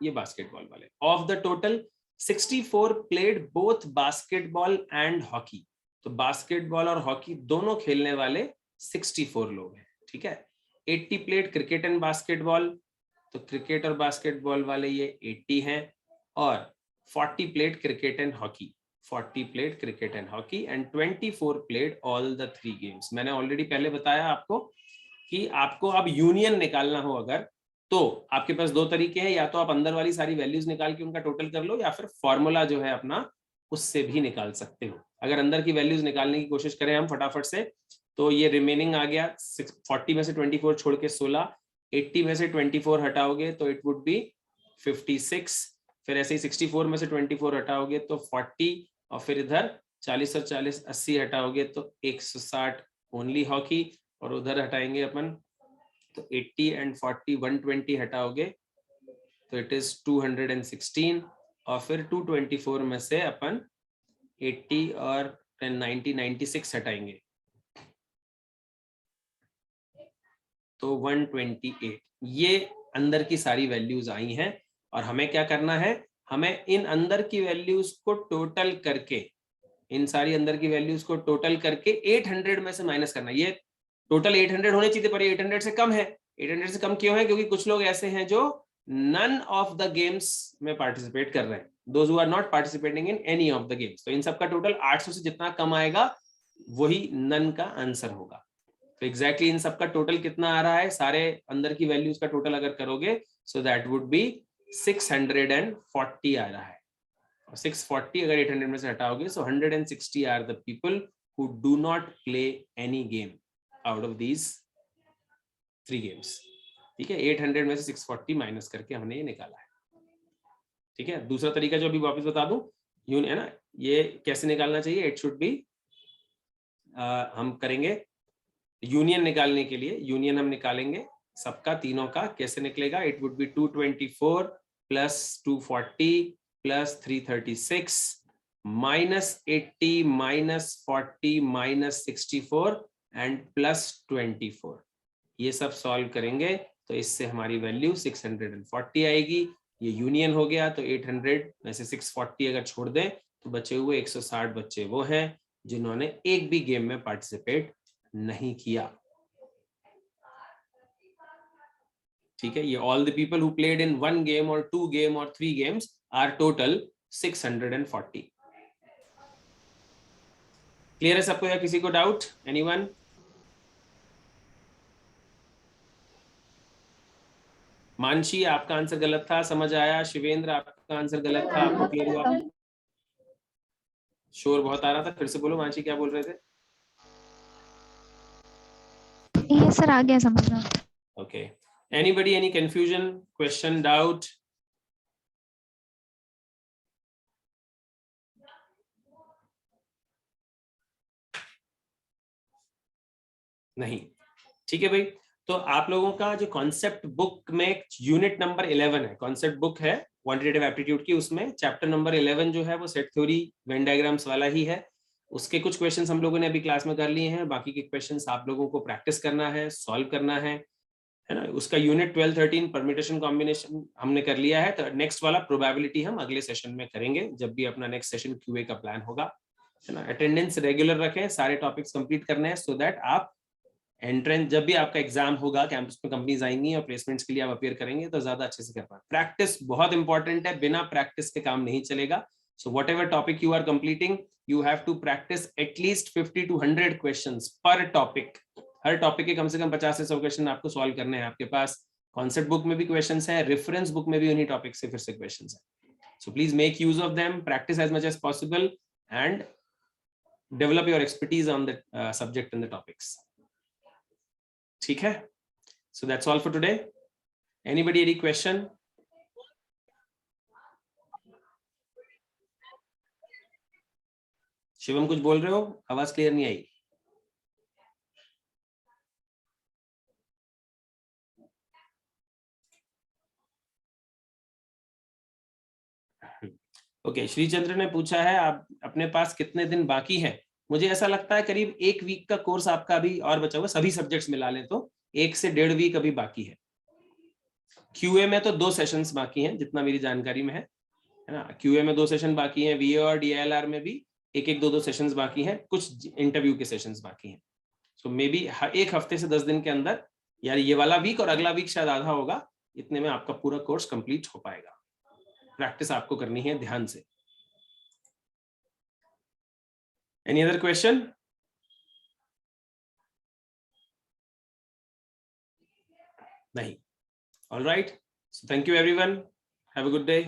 Speaker 1: ये बास्केटबॉल वाले। Of the total 64 played both basketball and hockey, तो बास्केटबॉल और हॉकी दोनों खेलने वाले 64 लोग हैं, ठीक है। 80 प्लेड क्रिकेट एंड बास्केटबॉल, तो क्रिकेट और बास्केटबॉल वाले ये 80 हैं, और 40 played cricket and hockey, 40 played cricket and hockey, and 24 played all the 3 games. मैंने ऑलरेडी पहले बताया आपको कि आपको अब यूनियन निकालना हो अगर, तो आपके पास दो तरीके हैं, या तो आप अंदर वाली सारी वैल्यूज निकाल के उनका टोटल कर लो, या फिर फॉर्मूला जो है अपना उससे भी निकाल सकते हो। अगर अंदर की वैल्यूज निकालने की कोशिश करें हम फटाफट से, तो ये रिमेनिंग आ गया 40 में से 24 छोड़ के 16, 80 में से 24 हटाओगे तो इट वुड बी 56, फिर ऐसे ही 64 में से 24 हटाओगे तो 40, और फिर इधर 40 और 40 80 हटाओगे तो 160 ओनली हॉकी, और उधर हटाएंगे अपन तो 80 एंड 40 120 हटाओगे तो इट इज 216, और फिर 224 में से अपन 80 और 90 96 हटाएंगे तो 128। ये अंदर की सारी वैल्यूज आई हैं, और हमें क्या करना है, हमें इन अंदर की वैल्यूज को टोटल करके, इन सारी अंदर की वैल्यूज को टोटल करके 800 में से माइनस करना। ये टोटल 800 होने चाहिए पर 800 से कम है। 800 से कम क्यों है? क्योंकि कुछ लोग ऐसे हैं जो नन ऑफ द गेम्स में पार्टिसिपेट कर रहे हैं, those who are not participating in any of the games. तो इन सबका टोटल 800 से जितना कम आएगा वही नन का आंसर होगा। तो एग्जैक्टली इन सबका टोटल कितना आ रहा है, सारे अंदर की वैल्यूज का टोटल अगर करोगे सो दैट वुड बी 640 आ रहा है। 640 अगर 800 में से हटाओगे so 160 are the people who do not play any game out of these 3 games. ठीक है, 800 में से 640 माइनस करके हमने ये निकाला है। ठीक है, दूसरा तरीका जो अभी वापस बता दूं, है ना, ये कैसे निकालना चाहिए, इट शुड बी, हम करेंगे यूनियन निकालने के लिए, यूनियन हम निकालेंगे सबका, तीनों का। कैसे निकलेगा, it would B 224 plus 240 plus 336 minus 80 minus 40 minus 64 and plus 24। ये सब सॉल्व करेंगे तो इससे हमारी वैल्यू 640 आएगी। ये यूनियन हो गया, तो 800 में से 640 अगर छोड़ दें तो बचे हुए 160 बच्चे वो हैं जिन्होंने एक भी गेम में पार्टिसिपेट नहीं किया। ठीक है, ये all the people who played in 1 game और 2 गेम और 3 गेम्स आर टोटल 640। क्लियर है सबको या किसी को डाउट, एनीवन? मानसी आपका आंसर गलत था, समझ आया। शिवेंद्र आपका आंसर गलत था, आपको क्लियर हुआ? शोर बहुत आ रहा था, फिर से बोलो मानसी क्या बोल रहे थे?
Speaker 4: ये सर आ गया समझ में।
Speaker 1: Okay, anybody, any confusion, question, doubt? नहीं, ठीक है भाई। तो आप लोगों का जो कॉन्सेप्ट बुक में यूनिट नंबर 11 है, कॉन्सेप्ट बुक है क्वांटिटेटिव एप्टीट्यूड की, उसमें चैप्टर नंबर 11 जो है वो सेट थ्योरी वेन डायग्राम्स वाला ही है। उसके कुछ क्वेश्चंस हम लोगों ने अभी क्लास में कर लिए हैं, बाकी के क्वेश्चंस आप लोगों को प्रैक्टिस करना है, सॉल्व करना है ना। उसका यूनिट 12 13 परम्यूटेशन कॉम्बिनेशन हमने कर लिया है, तो नेक्स्ट वाला प्रोबेबिलिटी हम अगले सेशन में करेंगे, जब भी अपना नेक्स्ट सेशन क्यूए का प्लान होगा, है ना। अटेंडेंस रेगुलर रखें, सारे टॉपिक्स कंप्लीट करने हैं, सो दैट आप एंट्रेंस, जब भी आपका एग्जाम होगा, कैंपस में कंपनीज आएंगी और प्लेसमेंट्स के लिए आप अपियर करेंगे तो ज्यादा अच्छे से कर पाए। प्रैक्टिस बहुत इंपॉर्टेंट है, बिना प्रैक्टिस के काम नहीं चलेगा। So whatever topic you are completing, you have to practice at least 50 to 100 questions per topic. हर टॉपिक के कम से कम 50 से 100 क्वेश्चन आपको सॉल्व करने हैं। आपके पास कॉन्सेप्ट बुक में भी क्वेश्चंस है, रेफरेंस बुक में भी उन्हीं टॉपिक से फिर से क्वेश्चंस है। So please make use of them, practice as much as possible and develop your expertise on the subject and the topics. ठीक है, so that's all for today. Anybody any question? Shivam कुछ बोल रहे हो, आवाज क्लियर नहीं आई। Okay, Shrichandra ने पूछा है आप अपने पास कितने दिन बाकी हैं। मुझे ऐसा लगता है करीब 1 वीक का कोर्स आपका अभी और बचा हुआ, सभी सब्जेक्ट्स मिला लें तो 1 से 1.5 वीक अभी बाकी है। क्यूए में तो 2 सेशंस बाकी हैं जितना मेरी जानकारी में है ना। क्यूए में 2 सेशन बाकी हैं, वीए और डीएलआर में भी 1-1, 2-2 सेशंस बाकी हैं, कुछ इंटरव्यू के सेशंस बाकी हैं। सो मे बी 1 हफ्ते से 10 दिन के अंदर, यार ये वाला वीक और अगला वीक शायद आधा होगा, इतने में आपका पूरा कोर्स कंप्लीट हो पाएगा। प्रैक्टिस आपको करनी है ध्यान से। Any other question? नहीं। All right, thank you everyone, have a good day.